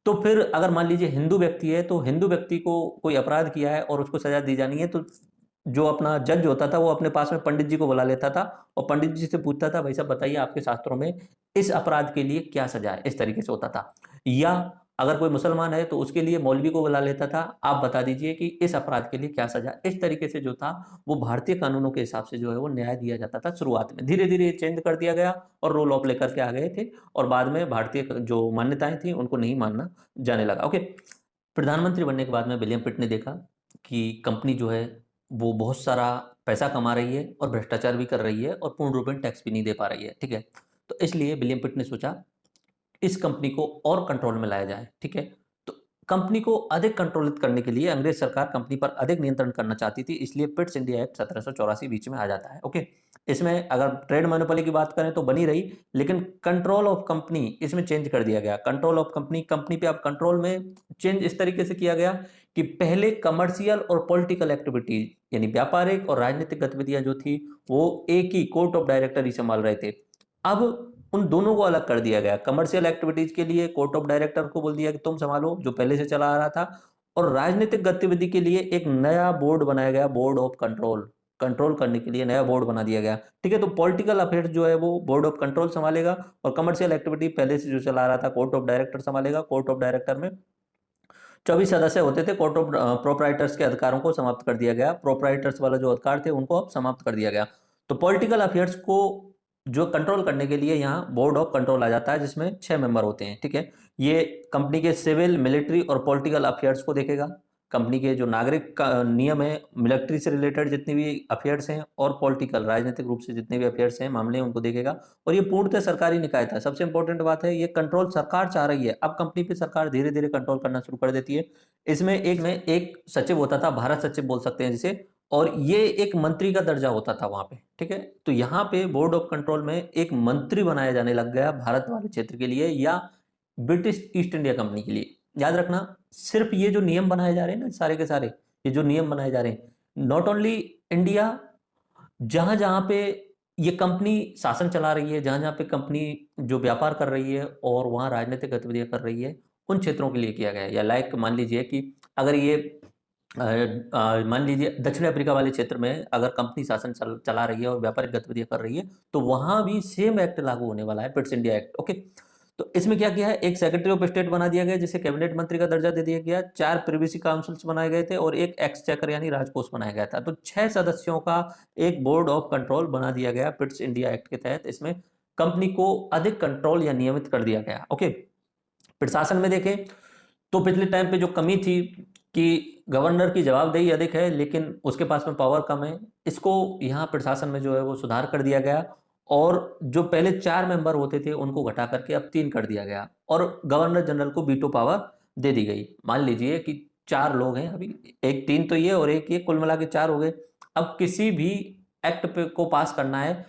तो फिर अगर मान लीजिए हिंदू व्यक्ति है, तो हिंदू व्यक्ति को कोई अपराध किया है और उसको सजा दी जानी है, तो जो अपना जज होता था वो अपने पास में पंडित जी को बुला लेता था, और पंडित जी से पूछता था भाई साहब बताइए आपके शास्त्रों में इस अपराध के लिए क्या सजा है, इस तरीके से होता था। या अगर कोई मुसलमान है तो उसके लिए मौलवी को बुला लेता था, आप बता दीजिए कि इस अपराध के लिए क्या सजा। इस तरीके से जो था वो भारतीय कानूनों के हिसाब से जो है वो न्याय दिया जाता था शुरुआत में। धीरे धीरे चेंज कर दिया गया और रोल ऑफ लेकर के आ गए थे, और बाद में भारतीय जो मान्यताएं थी उनको नहीं मानना जाने लगा। ओके, प्रधानमंत्री बनने के बाद में विलियम पिट ने देखा कि कंपनी जो है वो बहुत सारा पैसा कमा रही है और भ्रष्टाचार भी कर रही है और पूर्ण रूप में टैक्स भी नहीं दे पा रही है। ठीक है, तो इसलिए विलियम पिट ने सोचा इस कंपनी को और कंट्रोल में लाया जाए। ठीक है, तो कंपनी को अधिक कंट्रोलित करने के लिए अंग्रेज सरकार कंपनी पर अधिक नियंत्रण करना चाहती थी, इसलिए पिट्स इंडिया एक्ट 1784 बीच में आ जाता है। ओके, इसमें अगर ट्रेड मोनोपोली की बात करें तो बनी रही, लेकिन कंट्रोल ऑफ कंपनी इसमें चेंज कर दिया गया। कंट्रोल ऑफ कंपनी, कंपनी पे अब कंट्रोल में चेंज इस तरीके से किया गया कि पहले कमर्शियल और पॉलिटिकल एक्टिविटीज, यानी व्यापारिक और राजनीतिक गतिविधियां जो थी वो एक ही कोर्ट ऑफ डायरेक्टर ही संभाल रहे थे। अब उन दोनों को अलग कर दिया गया। कमर्शियल एक्टिविटीज के लिए कोर्ट ऑफ डायरेक्टर को बोल दिया कि तुम संभालो, जो पहले से चला आ रहा था, और राजनीतिक गतिविधि के लिए एक नया बोर्ड बनाया गया, बोर्ड ऑफ कंट्रोल, कंट्रोल करने के लिए नया बोर्ड बना दिया गया। ठीक है, तो पॉलिटिकल अफेयर्स जो है वो बोर्ड ऑफ कंट्रोल संभालेगा, और कमर्शियल एक्टिविटी पहले से जो चला आ रहा था कोर्ट ऑफ डायरेक्टर संभालेगा। कोर्ट ऑफ डायरेक्टर में 24 सदस्य होते थे। कोर्ट ऑफ प्रोप्राइटर्स के अधिकारों को समाप्त कर दिया गया, प्रोप्राइटर्स वाला जो अधिकार थे उनको अब समाप्त कर दिया गया। तो पॉलिटिकल अफेयर्स को जो कंट्रोल करने के लिए यहाँ बोर्ड ऑफ कंट्रोल आ जाता है, जिसमें 6 मेंबर होते हैं। ठीक है, ये कंपनी के सिविल, मिलिट्री और पॉलिटिकल अफेयर्स को देखेगा। कंपनी के जो नागरिक का नियम है, मिलिट्री से रिलेटेड जितने भी अफेयर्स हैं, और पॉलिटिकल राजनीतिक रूप से जितने भी अफेयर्स हैं, मामले हैं, उनको देखेगा। और ये पूर्णतः सरकारी निकाय था। सबसे इंपॉर्टेंट बात है, ये कंट्रोल सरकार चाह रही है। अब कंपनी पे सरकार धीरे धीरे कंट्रोल करना शुरू कर देती है। इसमें एक सचिव होता था, भारत सचिव बोल सकते हैं जिसे, और ये एक मंत्री का दर्जा होता था वहां पे। ठीक है, तो यहाँ पे बोर्ड ऑफ कंट्रोल में एक मंत्री बनाया जाने लग गया भारत वाले क्षेत्र के लिए या ब्रिटिश ईस्ट इंडिया कंपनी के लिए। याद रखना, सिर्फ ये जो नियम बनाए जा रहे हैं ना, सारे के सारे ये जो नियम बनाए जा रहे हैं, नॉट ओनली इंडिया, जहां जहां पे ये कंपनी शासन चला रही है, जहां जहां पे कंपनी जो व्यापार कर रही है और वहां राजनीतिक गतिविधियां कर रही है, उन क्षेत्रों के लिए किया गया है। या लाइक मान लीजिए कि अगर ये मान लीजिए दक्षिण अफ्रीका वाले क्षेत्र में अगर कंपनी शासन चला रही है और व्यापारिक गतिविधियां कर रही है, तो वहां भी सेम एक्ट लागू होने वाला है, पिट्स इंडिया एक्ट। ओके, तो इसमें क्या किया है, एक सेक्रेटरी ऑफ स्टेट बना दिया गया जिसे कैबिनेट मंत्री का दर्जा दे दिया गया, 4 प्रिवेसी काउंसिल्स बनाए गए थे और एक एक्सचेकर यानी राजकोष बनाया गया था। तो 6 सदस्यों का एक बोर्ड ऑफ कंट्रोल बना दिया गया पिट्स इंडिया एक्ट के तहत। इसमें कंपनी को अधिक कंट्रोल या नियमित कर दिया गया। ओके, प्रशासन में देखें तो पिछले टाइम पे जो कमी थी कि गवर्नर की जवाबदेही अधिक है लेकिन उसके पास में पावर कम है, इसको यहाँ प्रशासन में जो है वो सुधार कर दिया गया और जो पहले 4 मेंबर होते थे उनको घटा करके अब 3 कर दिया गया और गवर्नर जनरल को वीटो पावर दे दी गई। मान लीजिए कि 4 लोग हैं अभी, एक 3 तो ये और एक ये, कुल मिला के 4 हो गए। अब किसी भी एक्ट पे को पास करना है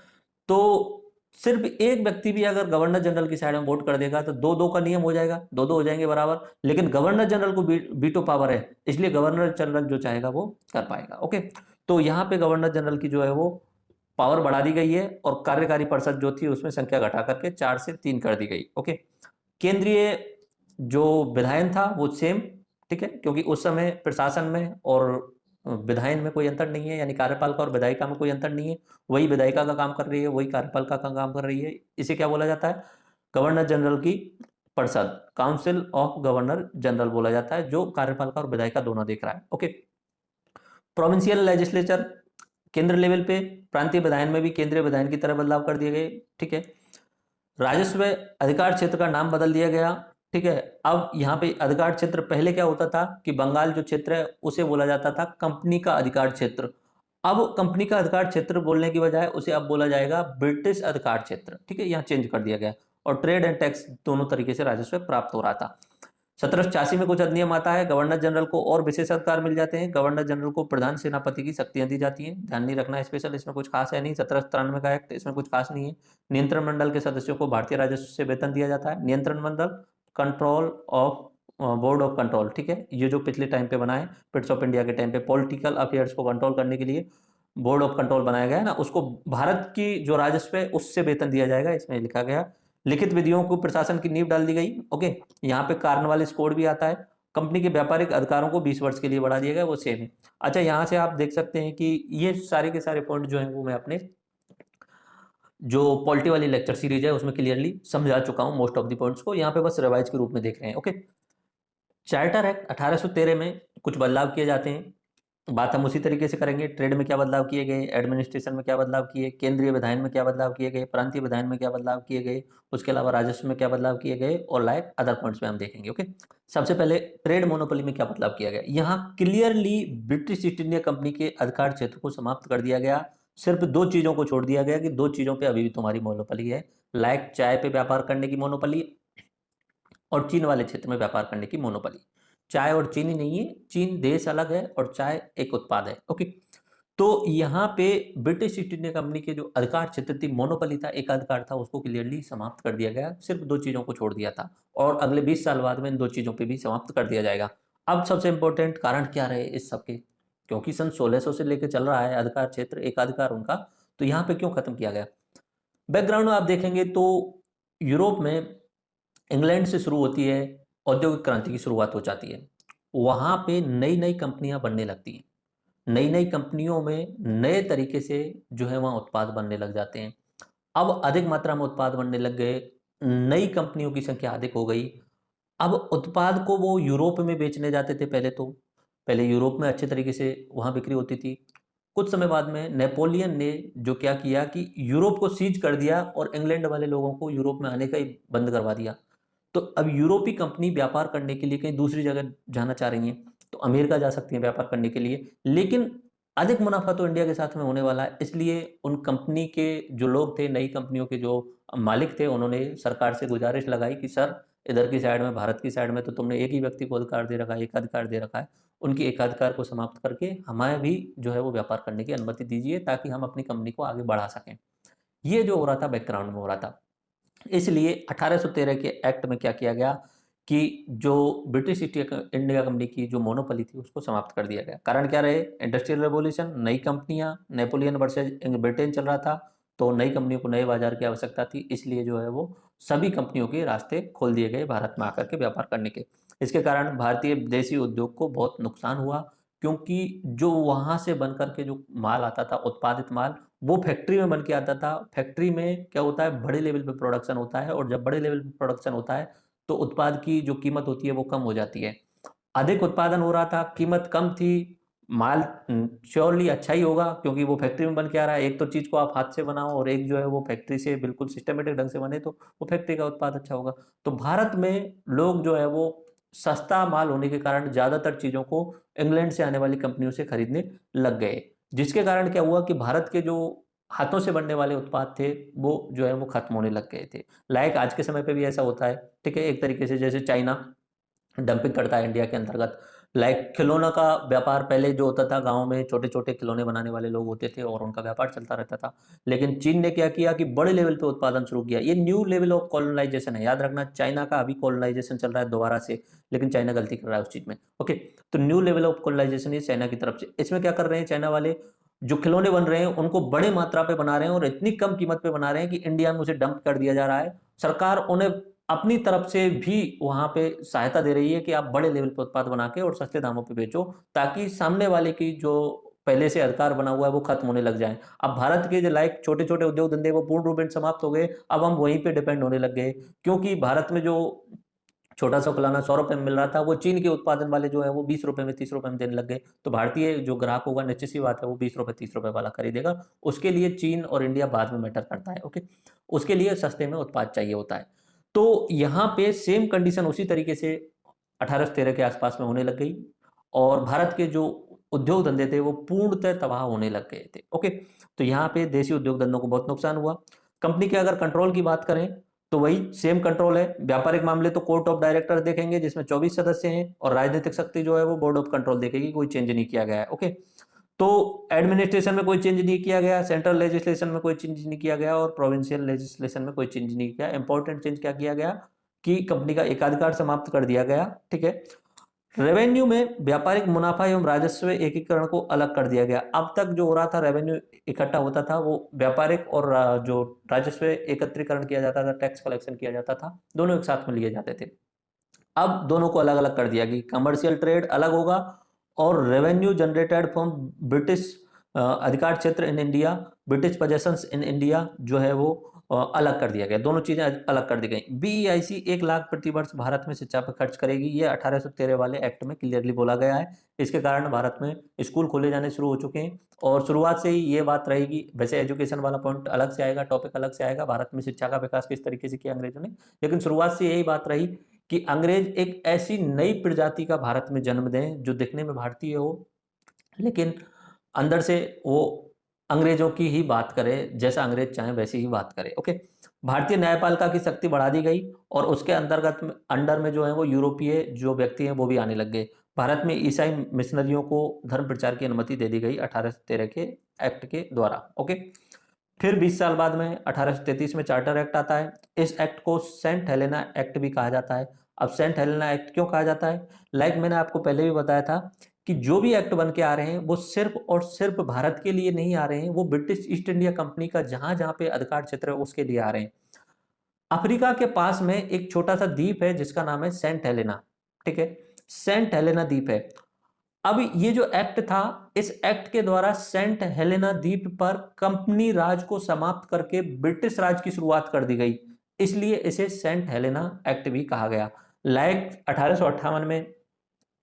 तो सिर्फ एक व्यक्ति भी अगर गवर्नर जनरल की साइड में वोट कर देगा तो 2-2 का नियम हो जाएगा, 2-2 हो जाएंगे बराबर। लेकिन गवर्नर जनरल को वीटो पावर है, इसलिए गवर्नर जनरल जो चाहेगा वो कर पाएगा। ओके, तो यहाँ पे गवर्नर जनरल की जो है वो पावर बढ़ा दी गई है और कार्यकारी परिषद जो थी उसमें संख्या घटा करके 4 से 3 कर दी गई। ओके, केंद्रीय जो विधायन था वो सेम, ठीक है, क्योंकि उस समय प्रशासन में और विधायन में कोई अंतर नहीं है, यानी कार्यपालिका और विधायिका में कोई अंतर नहीं है। वही विधायिका का काम कर रही है, वही कार्यपालिका का काम कर रही है। इसे क्या बोला जाता है, गवर्नर जनरल की परिषद, काउंसिल ऑफ गवर्नर जनरल बोला जाता है, जो कार्यपालिका और विधायिका दोनों देख रहा है। ओके, प्रोविंशियल लेजिस्लेचर केंद्र लेवल पे, प्रांतीय विधायन में भी केंद्रीय विधायन की तरह बदलाव कर दिए गए। ठीक है, राजस्व अधिकार क्षेत्र का नाम बदल दिया गया। ठीक है, अब यहाँ पे अधिकार क्षेत्र पहले क्या होता था कि बंगाल जो क्षेत्र है उसे बोला जाता था कंपनी का अधिकार क्षेत्र। अब कंपनी का अधिकार क्षेत्र बोलने की बजाय उसे अब बोला जाएगा ब्रिटिश अधिकार क्षेत्र। ठीक है, यहाँ चेंज कर दिया गया और ट्रेड एंड टैक्स दोनों तरीके से राजस्व प्राप्त हो रहा था। 1786 में कुछ अधिनियम आता है, गवर्नर जनरल को और विशेष अधिकार मिल जाते हैं। गवर्नर जनरल को प्रधान सेनापति की शक्तियां दी जाती हैं, ध्यान नहीं रखना स्पेशल, इसमें कुछ खास है नहीं। 1793 का एक्ट, इसमें कुछ खास नहीं है। नियंत्रण मंडल के सदस्यों को भारतीय राजस्व से वेतन दिया जाता है। नियंत्रण मंडल, control of board of control, ठीक है, ये जो पिछले टाइम पे बना है पिट्स ऑफ इंडिया के टाइम पे, पॉलिटिकल अफेयर्स को कंट्रोल करने के लिए बोर्ड ऑफ कंट्रोल बनाया गया है ना, उसको भारत की जो राजस्व है उससे वेतन दिया जाएगा, इसमें लिखा गया। लिखित विधियों को प्रशासन की नींव डाल दी गई। ओके, यहाँ पे कार्नवालिस कोड भी आता है। कंपनी के व्यापारिक अधिकारों को 20 वर्ष के लिए बढ़ा दिया गया, वो सेम है। अच्छा, यहाँ से आप देख सकते हैं कि ये सारे के सारे पॉइंट जो हैं वो मैं अपने जो पॉलिटी वाली लेक्चर सीरीज है उसमें क्लियरली समझा चुका हूँ मोस्ट ऑफ द पॉइंट्स को। यहाँ पे बस रिवाइज के रूप में देख रहे हैं। ओके, चार्टर एक्ट 1813 में कुछ बदलाव किए जाते हैं, बात हम उसी तरीके से करेंगे। ट्रेड में क्या बदलाव किए गए, एडमिनिस्ट्रेशन में क्या बदलाव किए, केंद्रीय विधायन में क्या बदलाव किए गए, प्रांतीय विधायन में क्या बदलाव किए गए, उसके अलावा राजस्व में क्या बदलाव किए गए और लाइक अदर पॉइंट्स में हम देखेंगे। ओके, सबसे पहले ट्रेड मोनोपोली में क्या बदलाव किया गया। यहाँ clearly British East India company के अधिकार क्षेत्र को समाप्त कर दिया गया। सिर्फ 2 चीजों को छोड़ दिया गया कि 2 चीजों पर अभी भी तुम्हारी मोनोपोली है, लाइक चाय पे व्यापार करने की मोनोपोली और चीन वाले क्षेत्र में व्यापार करने की मोनोपोली। चाय और चीनी नहीं है, चीन देश अलग है और चाय एक उत्पाद है। ओके, तो यहाँ पे ब्रिटिश ईस्ट इंडिया कंपनी के जो अधिकार क्षेत्र थी, मोनोपोली था, एकाधिकार था, उसको क्लियरली समाप्त कर दिया गया। सिर्फ 2 चीजों को छोड़ दिया था और अगले 20 साल बाद में इन 2 चीजों पे भी समाप्त कर दिया जाएगा। अब सबसे इंपॉर्टेंट कारण क्या रहे इस सबके, क्योंकि सन 1600 से लेकर चल रहा है अधिकार क्षेत्र, एकाधिकार उनका, तो यहाँ पे क्यों खत्म किया गया। बैकग्राउंड में आप देखेंगे तो यूरोप में इंग्लैंड से शुरू होती है, औद्योगिक क्रांति की शुरुआत हो जाती है। वहाँ पे नई नई कंपनियां बनने लगती हैं, नई नई कंपनियों में नए तरीके से जो है वहाँ उत्पाद बनने लग जाते हैं। अब अधिक मात्रा में उत्पाद बनने लग गए, नई कंपनियों की संख्या अधिक हो गई। अब उत्पाद को वो यूरोप में बेचने जाते थे। पहले यूरोप में अच्छे तरीके से वहाँ बिक्री होती थी। कुछ समय बाद में नेपोलियन ने जो क्या किया कि यूरोप को सीज कर दिया और इंग्लैंड वाले लोगों को यूरोप में आने का ही बंद करवा दिया। तो अब यूरोपीय कंपनी व्यापार करने के लिए कहीं दूसरी जगह जाना चाह रही हैं, तो अमेरिका जा सकती हैं व्यापार करने के लिए, लेकिन अधिक मुनाफा तो इंडिया के साथ में होने वाला है। इसलिए उन कंपनी के जो लोग थे, नई कंपनियों के जो मालिक थे, उन्होंने सरकार से गुजारिश लगाई कि सर, इधर की साइड में, भारत की साइड में तो तुमने एक ही व्यक्ति को अधिकार दे रखा है, एकाधिकार दे रखा है, उनकी एकाधिकार को समाप्त करके हमें भी जो है वो व्यापार करने की अनुमति दीजिए ताकि हम अपनी कंपनी को आगे बढ़ा सकें। ये जो हो रहा था बैकग्राउंड में हो रहा था। इसलिए 1813 के एक्ट में क्या किया गया कि जो ब्रिटिश इंडिया कंपनी की जो मोनोपोली थी उसको समाप्त कर दिया गया। कारण क्या रहे? इंडस्ट्रियल रेवोल्यूशन, नई कंपनियां, नेपोलियन वर्सेज ब्रिटेन चल रहा था, तो नई कंपनियों को नए बाजार की आवश्यकता थी, इसलिए जो है वो सभी कंपनियों के रास्ते खोल दिए गए भारत में आकर के व्यापार करने के। इसके कारण भारतीय देशी उद्योग को बहुत नुकसान हुआ, क्योंकि जो वहां से बन करके जो माल आता था, उत्पादित माल, वो फैक्ट्री में बन के आता था। फैक्ट्री में क्या होता है? बड़े लेवल पे प्रोडक्शन होता है, और जब बड़े लेवल पे प्रोडक्शन होता है तो उत्पाद की जो कीमत होती है वो कम हो जाती है। अधिक उत्पादन हो रहा था, कीमत कम थी, माल श्योरली अच्छा ही होगा, क्योंकि वो फैक्ट्री में बन के आ रहा है। एक तो चीज को आप हाथ से बनाओ और एक जो है वो फैक्ट्री से बिल्कुल सिस्टमेटिक ढंग से बने, तो वो फैक्ट्री का उत्पाद अच्छा होगा। तो भारत में लोग जो है वो सस्ता माल होने के कारण ज्यादातर चीजों को इंग्लैंड से आने वाली कंपनियों से खरीदने लग गए, जिसके कारण क्या हुआ कि भारत के जो हाथों से बनने वाले उत्पाद थे वो जो है वो खत्म होने लग गए थे। लाइक आज के समय पे भी ऐसा होता है, ठीक है, एक तरीके से जैसे चाइना डंपिंग करता है इंडिया के अंतर्गत। लाइक खिलौना का व्यापार पहले जो होता था, गांव में छोटे छोटे खिलौने बनाने वाले लोग होते थे और उनका व्यापार चलता रहता था। लेकिन चीन ने क्या किया कि बड़े लेवल पे उत्पादन शुरू किया। ये न्यू लेवल ऑफ कॉलोनाइजेशन है, याद रखना। चाइना का अभी कॉलोनाइजेशन चल रहा है दोबारा से, लेकिन चाइना गलती कर रहा है उस चीज में। ओके, तो न्यू लेवल ऑफ कॉलोनाइजेशन ये चाइना की तरफ से। इसमें क्या कर रहे हैं चाइना वाले? जो खिलौने बन रहे हैं उनको बड़े मात्रा पे बना रहे हैं और इतनी कम कीमत पे बना रहे हैं कि इंडिया में उसे डंप कर दिया जा रहा है। सरकार उन्हें अपनी तरफ से भी वहां पे सहायता दे रही है कि आप बड़े लेवल पे उत्पाद बना के और सस्ते दामों पे बेचो, ताकि सामने वाले की जो पहले से अधिकार बना हुआ है वो खत्म होने लग जाए। अब भारत के जो लाइक छोटे छोटे उद्योग धंधे वो पूर्ण रूप से समाप्त हो गए। अब हम वहीं पे डिपेंड होने लग गए, क्योंकि भारत में जो छोटा सा खिलौना 100 रुपए में मिल रहा था, वो चीन के उत्पादन वाले जो है वो 20 रुपए में, 30 रुपए में देने लग गए। तो भारतीय जो ग्राहक होगा, निश्चित सी बात है, वो 20 रुपए 30 रुपए वाला खरीदेगा। उसके लिए चीन और इंडिया बाद में मैटर करता है। ओके, उसके लिए सस्ते में उत्पाद चाहिए होता है। तो यहाँ पे सेम कंडीशन उसी तरीके से 1813 के आसपास में होने लग गई, और भारत के जो उद्योग धंधे थे वो पूर्णतः तबाह होने लग गए थे। ओके, तो यहाँ पे देशी उद्योग धंधों को बहुत नुकसान हुआ। कंपनी के अगर कंट्रोल की बात करें तो वही सेम कंट्रोल है। व्यापारिक मामले तो कोर्ट ऑफ डायरेक्टर देखेंगे जिसमें 24 सदस्य हैं, और राजनीतिक शक्ति जो है वो बोर्ड ऑफ कंट्रोल देखेगी। कोई चेंज नहीं किया गया है। ओके, तो एडमिनिस्ट्रेशन में कोई चेंज नहीं किया गया, सेंट्रल लेजिस्लेशन में कोई चेंज नहीं किया गया, और प्रोविंशियल लेजिस्लेशन में कोई चेंज नहीं किया। इंपॉर्टेंट चेंज क्या किया गया कि कंपनी का एकाधिकार समाप्त कर दिया गया। ठीक है, रेवेन्यू में व्यापारिक मुनाफा एवं राजस्व एकीकरण को अलग कर दिया गया। अब तक जो हो रहा था, रेवेन्यू इकट्ठा होता था, वो व्यापारिक और जो राजस्व एकत्रीकरण किया जाता था, टैक्स कलेक्शन किया जाता था, दोनों एक साथ में लिए जाते थे। अब दोनों को अलग अलग कर दिया कि कमर्शियल ट्रेड अलग होगा, और रेवेन्यू जनरेटेड फ्रॉम ब्रिटिश अधिकार क्षेत्र in India, British possessions in India जो है वो अलग कर दिया गया। दोनों चीजें अलग कर दी गई। बीईआईसी 1 लाख प्रति वर्ष भारत में शिक्षा पर खर्च करेगी, ये 1813 वाले एक्ट में क्लियरली बोला गया है। इसके कारण भारत में स्कूल खोले जाने शुरू हो चुके हैं, और शुरुआत से ही ये बात रहेगी। वैसे एजुकेशन वाला पॉइंट अलग से आएगा, टॉपिक अलग से आएगा, भारत में शिक्षा का विकास किस तरीके से किया अंग्रेजों ने, लेकिन शुरुआत से यही बात रही कि अंग्रेज एक ऐसी नई प्रजाति का भारत में जन्म दें जो दिखने में भारतीय हो, लेकिन अंदर से वो अंग्रेजों की ही बात करे, जैसा अंग्रेज चाहे वैसी ही बात करे। ओके, भारतीय न्यायपालिका की शक्ति बढ़ा दी गई, और उसके अंतर्गत अंडर में जो है वो यूरोपीय जो व्यक्ति हैं वो भी आने लग गए। भारत में ईसाई मिशनरियों को धर्म प्रचार की अनुमति दे दी गई 1813 के एक्ट के द्वारा। ओके, फिर 20 साल बाद में 1833 में चार्टर एक्ट आता है। इस एक्ट को सेंट हेलेना एक्ट भी कहा जाता है। अब सेंट हेलेना एक्ट क्यों कहा जाता है? लाइक मैंने आपको पहले भी बताया था कि जो भी एक्ट बन के आ रहे हैं वो सिर्फ और सिर्फ भारत के लिए नहीं आ रहे हैं, वो ब्रिटिश ईस्ट इंडिया कंपनी का जहां जहां पे अधिकार क्षेत्र है उसके लिए आ रहे हैं। अफ्रीका के पास में एक छोटा सा द्वीप है जिसका नाम है सेंट हेलेना। ठीक है, सेंट हेलेना द्वीप है। अब ये जो एक्ट था, इस एक्ट के द्वारा सेंट हेलेना द्वीप पर कंपनी राज को समाप्त करके ब्रिटिश राज की शुरुआत कर दी गई, इसलिए इसे सेंट हेलेना एक्ट भी कहा गया। लाइक 1858 में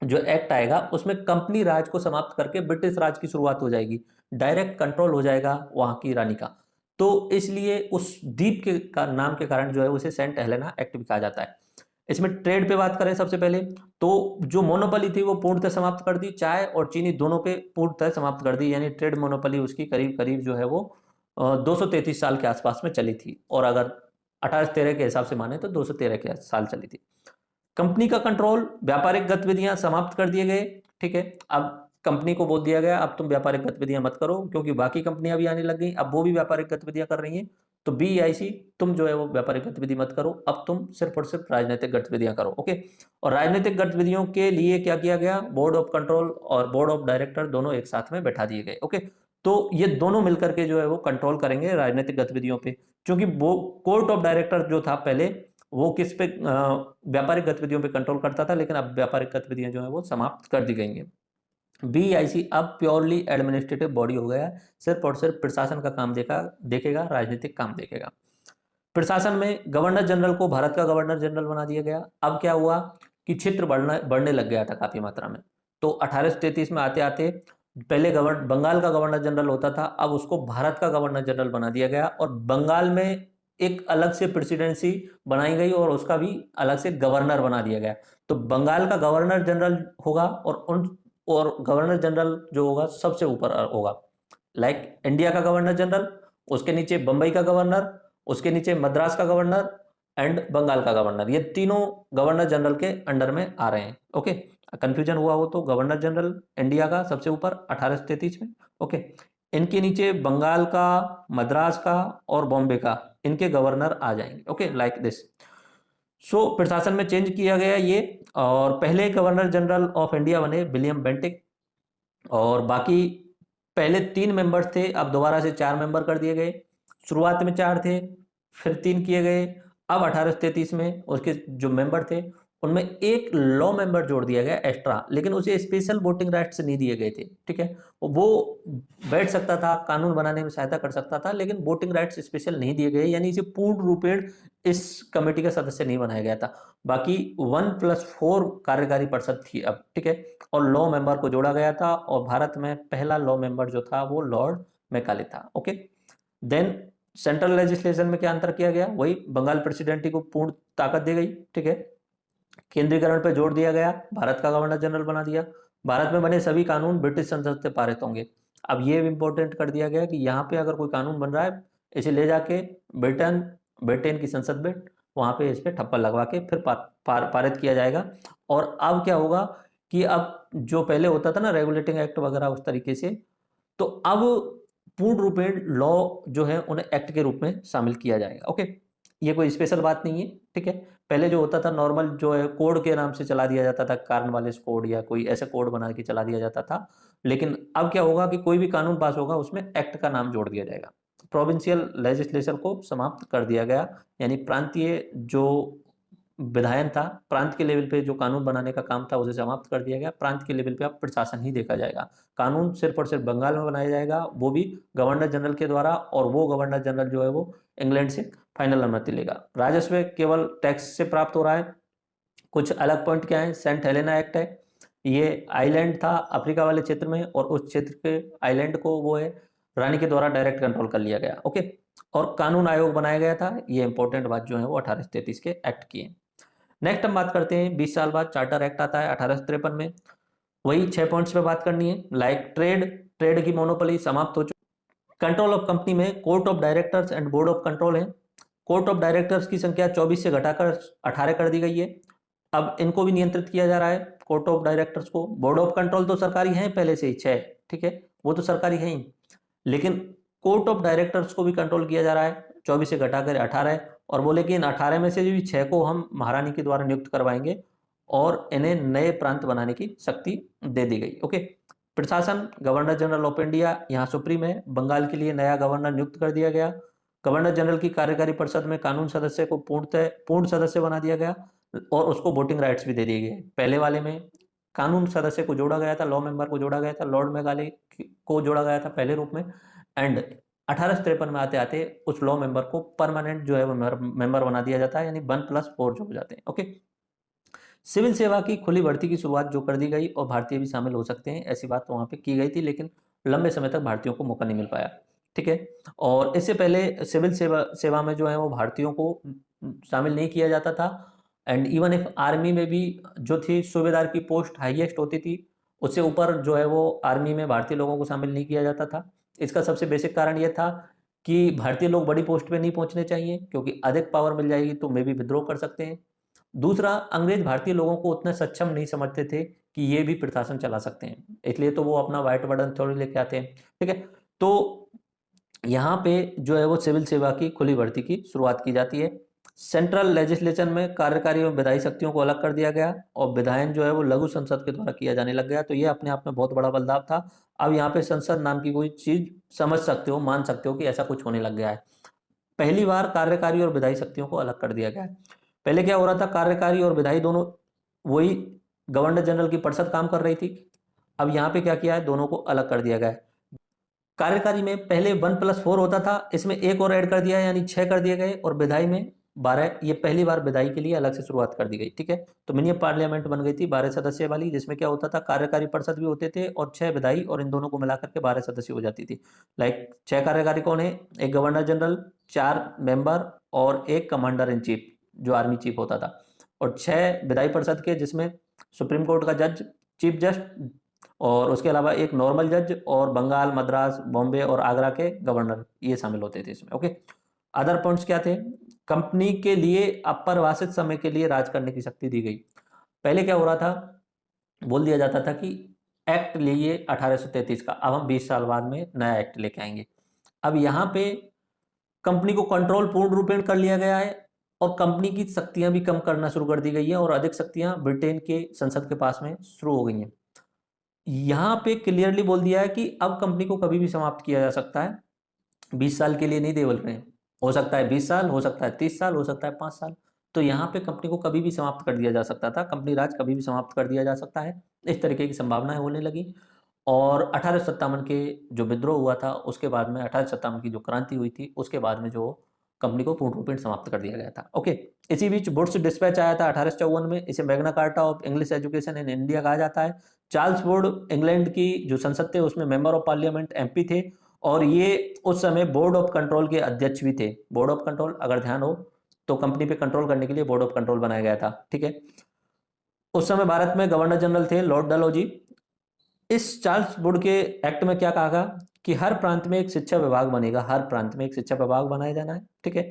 जो एक्ट आएगा उसमें कंपनी राज को समाप्त करके ब्रिटिश राज की शुरुआत हो जाएगी, डायरेक्ट कंट्रोल हो जाएगा वहां की रानी का। तो इसलिए उस द्वीप के नाम के कारण जो है उसे सेंट हेलेना एक्ट भी कहा जाता है। इसमें ट्रेड पे बात करें सबसे पहले, तो जो मोनोपोली थी वो पूर्णतः समाप्त कर दी, चाय और चीनी दोनों पे पूर्णतः समाप्त कर दी, यानी ट्रेड मोनोपोली उसकी करीब करीब जो है वो 233 साल के आसपास में चली थी, और अगर 1813 के हिसाब से माने तो 213 के साल चली थी। कंपनी का कंट्रोल, व्यापारिक गतिविधियां समाप्त कर दिए गए। ठीक है, अब कंपनी को बोल दिया गया अब तुम व्यापारिक गतिविधियां मत करो, क्योंकि बाकी कंपनियां भी आने लग गई, अब वो भी व्यापारिक गतिविधियां कर रही हैं। तो BEIC तुम जो है वो व्यापारिक गतिविधि मत करो, अब तुम सिर्फ और सिर्फ राजनीतिक गतिविधियां करो। ओके। और राजनीतिक गतिविधियों के लिए क्या किया गया, बोर्ड ऑफ कंट्रोल और बोर्ड ऑफ डायरेक्टर दोनों एक साथ में बैठा दिए गए। ओके। तो ये दोनों मिलकर के जो है वो कंट्रोल करेंगे राजनीतिक गतिविधियों पे, क्योंकि वो कोर्ट ऑफ डायरेक्टर जो था पहले वो किस पे, व्यापारिक गतिविधियों पे कंट्रोल करता था, लेकिन अब व्यापारिक गतिविधियां जो है वो समाप्त कर दी गई हैं। BEIC अब प्योरली एडमिनिस्ट्रेटिव बॉडी हो गया है, सिर्फ और सिर्फ प्रशासन का काम देखेगा, राजनीतिक काम देखेगा। प्रशासन में गवर्नर जनरल को भारत का गवर्नर जनरल बना दिया गया। अब क्या हुआ कि क्षेत्र बढ़ने लग गया था काफी मात्रा में। तो 1833 में आते आते पहले बंगाल का गवर्नर जनरल होता था, अब उसको भारत का गवर्नर जनरल बना दिया गया, और बंगाल में एक अलग से प्रेसिडेंसी बनाई गई और उसका भी अलग से गवर्नर बना दिया गया। तो बंगाल का गवर्नर जनरल होगा, और गवर्नर जनरल जो होगा सबसे ऊपर होगा, लाइक इंडिया का गवर्नर जनरल, उसके नीचे बंबई का गवर्नर, उसके नीचे मद्रास का गवर्नर एंड बंगाल का गवर्नर, ये तीनों गवर्नर जनरल के अंडर में आ रहे हैं। ओके। कंफ्यूजन हुआ हो तो गवर्नर जनरल इंडिया का सबसे ऊपर 1833 में। ओके। इनके नीचे बंगाल का, मद्रास का और बॉम्बे का, इनके गवर्नर आ जाएंगे। Okay, like this. सो प्रशासन में चेंज किया गया ये, और पहले गवर्नर जनरल ऑफ इंडिया बने विलियम बेंटिक, और बाकी पहले 3 मेंबर्स थे, अब दोबारा से 4 मेंबर कर दिए गए। शुरुआत में 4 थे, फिर 3 किए गए। अब 1833 में उसके जो मेंबर थे उनमें एक लॉ मेंबर जोड़ दिया गया एक्स्ट्रा, लेकिन उसे स्पेशल वोटिंग राइट्स नहीं दिए गए थे। ठीक है, वो बैठ सकता था, कानून बनाने में सहायता कर सकता था, लेकिन वोटिंग राइट्स स्पेशल नहीं दिए गए, यानी इसे पूर्ण रूपेण इस कमेटी का सदस्य नहीं बनाया गया था। बाकी 1+4 कार्यकारी परिषद थी अब। ठीक है, और लॉ मेंबर को जोड़ा गया था, और भारत में पहला लॉ मेंबर जो था वो लॉर्ड मैकाले था। ओके। देन सेंट्रल लेजिस्लेशन में क्या अंतर किया गया, वही बंगाल प्रेसिडेंटी को पूर्ण ताकत दी गई। ठीक है, केंद्रीकरण पर जोर दिया गया, भारत का गवर्नर जनरल बना दिया, भारत में बने सभी कानून ब्रिटिश संसद से पारित होंगे। अब ये इंपॉर्टेंट कर दिया गया कि यहाँ पे अगर कोई कानून बन रहा है, इसे ले जाके ब्रिटेन की संसद में वहाँ पे इस पर ठप्पा लगवा के फिर पारित किया जाएगा। और अब क्या होगा कि अब जो पहले होता था ना रेगुलेटिंग एक्ट वगैरह उस तरीके से, तो अब पूर्ण रूपेण लॉ जो है उन्हें एक्ट के रूप में शामिल किया जाएगा। ओके, ये कोई स्पेशल बात नहीं है। ठीक है, पहले जो होता था नॉर्मल जो है कोड के नाम से चला दिया जाता था, कार्नवालिस कोड या कोई ऐसे कोड बना के चला दिया जाता था, लेकिन अब क्या होगा कि कोई भी कानून पास होगा उसमें एक्ट का नाम जोड़ दिया जाएगा। प्रोविंशियल लेजिस्लेशन को समाप्त कर दिया गया, यानी प्रांतीय जो विधायन था, प्रांत के लेवल पे जो कानून बनाने का काम था उसे समाप्त कर दिया गया। प्रांत के लेवल पे अब प्रशासन ही देखा जाएगा, कानून सिर्फ और सिर्फ बंगाल में बनाया जाएगा, वो भी गवर्नर जनरल के द्वारा, और वो गवर्नर जनरल जो है वो इंग्लैंड से फाइनल अनुमति लेगा। राजस्व केवल टैक्स से प्राप्त हो रहा है। कुछ अलग पॉइंट क्या है, सेंट हेलेना एक्ट है, ये आइलैंड था अफ्रीका वाले क्षेत्र में, और उस क्षेत्र के आइलैंड को वो है रानी के द्वारा डायरेक्ट कंट्रोल कर लिया गया। ओके, और कानून आयोग बनाया गया था। ये इंपॉर्टेंट बात जो है वो 1833 के एक्ट की है। नेक्स्ट हम बात करते हैं 20 साल बाद चार्टर एक्ट आता है 1853 में। वही 6 पॉइंट्स पे बात करनी है, लाइक ट्रेड की मोनोपोली समाप्त हो चुकी। कंट्रोल ऑफ कंपनी में court of directors and board of control है। कोर्ट ऑफ डायरेक्टर्स की संख्या 24 से घटाकर 18 कर दी गई है। अब इनको भी नियंत्रित किया जा रहा है, कोर्ट ऑफ डायरेक्टर्स को। बोर्ड ऑफ कंट्रोल तो सरकारी है पहले से ही 6, ठीक है, वो तो सरकारी है ही, लेकिन कोर्ट ऑफ डायरेक्टर्स को भी कंट्रोल किया जा रहा है, 24 से घटाकर 18। और बोले कि इन 18 में से भी 6 को हम महारानी के द्वारा नियुक्त करवाएंगे, और इन्हें नए प्रांत बनाने की शक्ति दे दी गई। ओके, प्रशासन गवर्नर जनरल ऑफ इंडिया यहाँ सुप्रीम है, बंगाल के लिए नया गवर्नर नियुक्त कर दिया गया। गवर्नर जनरल की कार्यकारी परिषद में कानून सदस्य को पूर्ण सदस्य बना दिया गया, और उसको वोटिंग राइट्स भी दे दिए गए। पहले वाले में कानून सदस्य को जोड़ा गया था, लॉ मेंबर को जोड़ा गया था, लॉर्ड मेघाले को जोड़ा गया था पहले रूप में, एंड 1853 में आते आते उस लॉ मेंबर को परमानेंट जो है वो मेंबर बना दिया जाता है, यानी 1+4 जो हो जाते हैं। ओके, सिविल सेवा की खुली भर्ती की शुरुआत जो कर दी गई, और भारतीय भी शामिल हो सकते हैं, ऐसी बात तो वहाँ पे की गई थी, लेकिन लंबे समय तक भारतीयों को मौका नहीं मिल पाया। ठीक है, और इससे पहले सिविल सेवा में जो है वो भारतीयों को शामिल नहीं किया जाता था, एंड इवन इफ आर्मी में भी जो थी सूबेदार की पोस्ट हाईएस्ट होती थी, उससे ऊपर जो है वो आर्मी में भारतीय लोगों को शामिल नहीं किया जाता था। इसका सबसे बेसिक कारण यह था कि भारतीय लोग बड़ी पोस्ट पे नहीं पहुंचने चाहिए, क्योंकि अधिक पावर मिल जाएगी तो मे भी विद्रोह कर सकते हैं, दूसरा, अंग्रेज भारतीय लोगों को उतना सक्षम नहीं समझते थे कि ये भी प्रशासन चला सकते हैं, इसलिए तो वो अपना व्हाइट बटन थ्योरी लेके आते हैं। ठीक है, तो यहाँ पे जो है वो सिविल सेवा की खुली भर्ती की शुरुआत की जाती है। सेंट्रल लेजिस्लेशन में कार्यकारी और विधायी शक्तियों को अलग कर दिया गया और विधायन जो है वो लघु संसद के द्वारा किया जाने लग गया। तो ये अपने आप में बहुत बड़ा बदलाव था। अब यहाँ पे संसद नाम की कोई चीज समझ सकते हो, मान सकते हो कि ऐसा कुछ होने लग गया है। पहली बार कार्यकारी और विधायी शक्तियों को अलग कर दिया गया है। पहले क्या हो रहा था, कार्यकारी और विधायी दोनों वही गवर्नर जनरल की परिषद काम कर रही थी। अब यहाँ पे क्या किया है, दोनों को अलग कर दिया गया है। कार्यकारी में पहले 1+4 होता था, इसमें एक और ऐड कर दिया यानी 6 कर दिए गए, और विधायी में 12। ये पहली बार विधायी के लिए अलग से शुरुआत कर दी गई। ठीक है, तो मिनी पार्लियामेंट बन गई थी 12 सदस्य वाली, जिसमें क्या होता था, कार्यकारी परिषद भी होते थे और 6 विधायी, और इन दोनों को मिलाकर के 12 सदस्य हो जाती थी। लाइक 6 कार्यकारी कौन है, एक गवर्नर जनरल, 4 मेंबर और एक कमांडर इन चीफ जो आर्मी चीफ होता था, और 6 विधायी परिषद के जिसमें सुप्रीम कोर्ट का जज, चीफ जज, और उसके अलावा एक नॉर्मल जज, और बंगाल, मद्रास, बॉम्बे और आगरा के गवर्नर, ये शामिल होते थे इसमें। ओके, अदर पॉइंट्स क्या थे, कंपनी के लिए अपरिभाषित समय के लिए राज करने की शक्ति दी गई। पहले क्या हो रहा था, बोल दिया जाता था कि एक्ट लिए 1833 का, अब हम 20 साल बाद में नया एक्ट लेके आएंगे। अब यहाँ पे कंपनी को कंट्रोल पूर्ण रूपेण कर लिया गया है और कंपनी की शक्तियां भी कम करना शुरू कर दी गई है और अधिक शक्तियां ब्रिटेन के संसद के पास में शुरू हो गई हैं। यहाँ पे क्लियरली बोल दिया है कि अब कंपनी को कभी भी समाप्त किया जा सकता है, 20 साल के लिए नहीं दे बोल रहे हैं, हो सकता है 20 साल, हो सकता है 30 साल, हो सकता है 5 साल। तो यहाँ पे कंपनी को कभी भी समाप्त कर दिया जा सकता था, कंपनी राज कभी भी समाप्त कर दिया जा सकता है, इस तरीके की संभावनाएं होने लगी। और 1857 के जो विद्रोह हुआ था उसके बाद में, 1857 की जो क्रांति हुई थी उसके बाद में जो कंपनी को पूर्ण रूपेण समाप्त कर दिया गया था। ओके, इसी बीच वुड्स डिस्पैच आया था 1854 में, इसे Magna carta of English education in India कहा जाता है। चार्ल्स वुड इंग्लैंड की जो संसद थे उसमें मेंबर ऑफ पार्लियामेंट एमपी थे, और ये उस समय बोर्ड ऑफ कंट्रोल के अध्यक्ष भी थे। बोर्ड ऑफ कंट्रोल, अगर ध्यान हो तो कंपनी पे कंट्रोल करने के लिए बोर्ड ऑफ कंट्रोल बनाया गया था। ठीक है, उस समय भारत में गवर्नर जनरल थे लॉर्ड डलहौजी। इस चार्ल्स वुड के एक्ट में क्या कहा गया कि हर प्रांत में एक शिक्षा विभाग बनेगा, हर प्रांत में एक शिक्षा विभाग बनाया जाना है। ठीक है,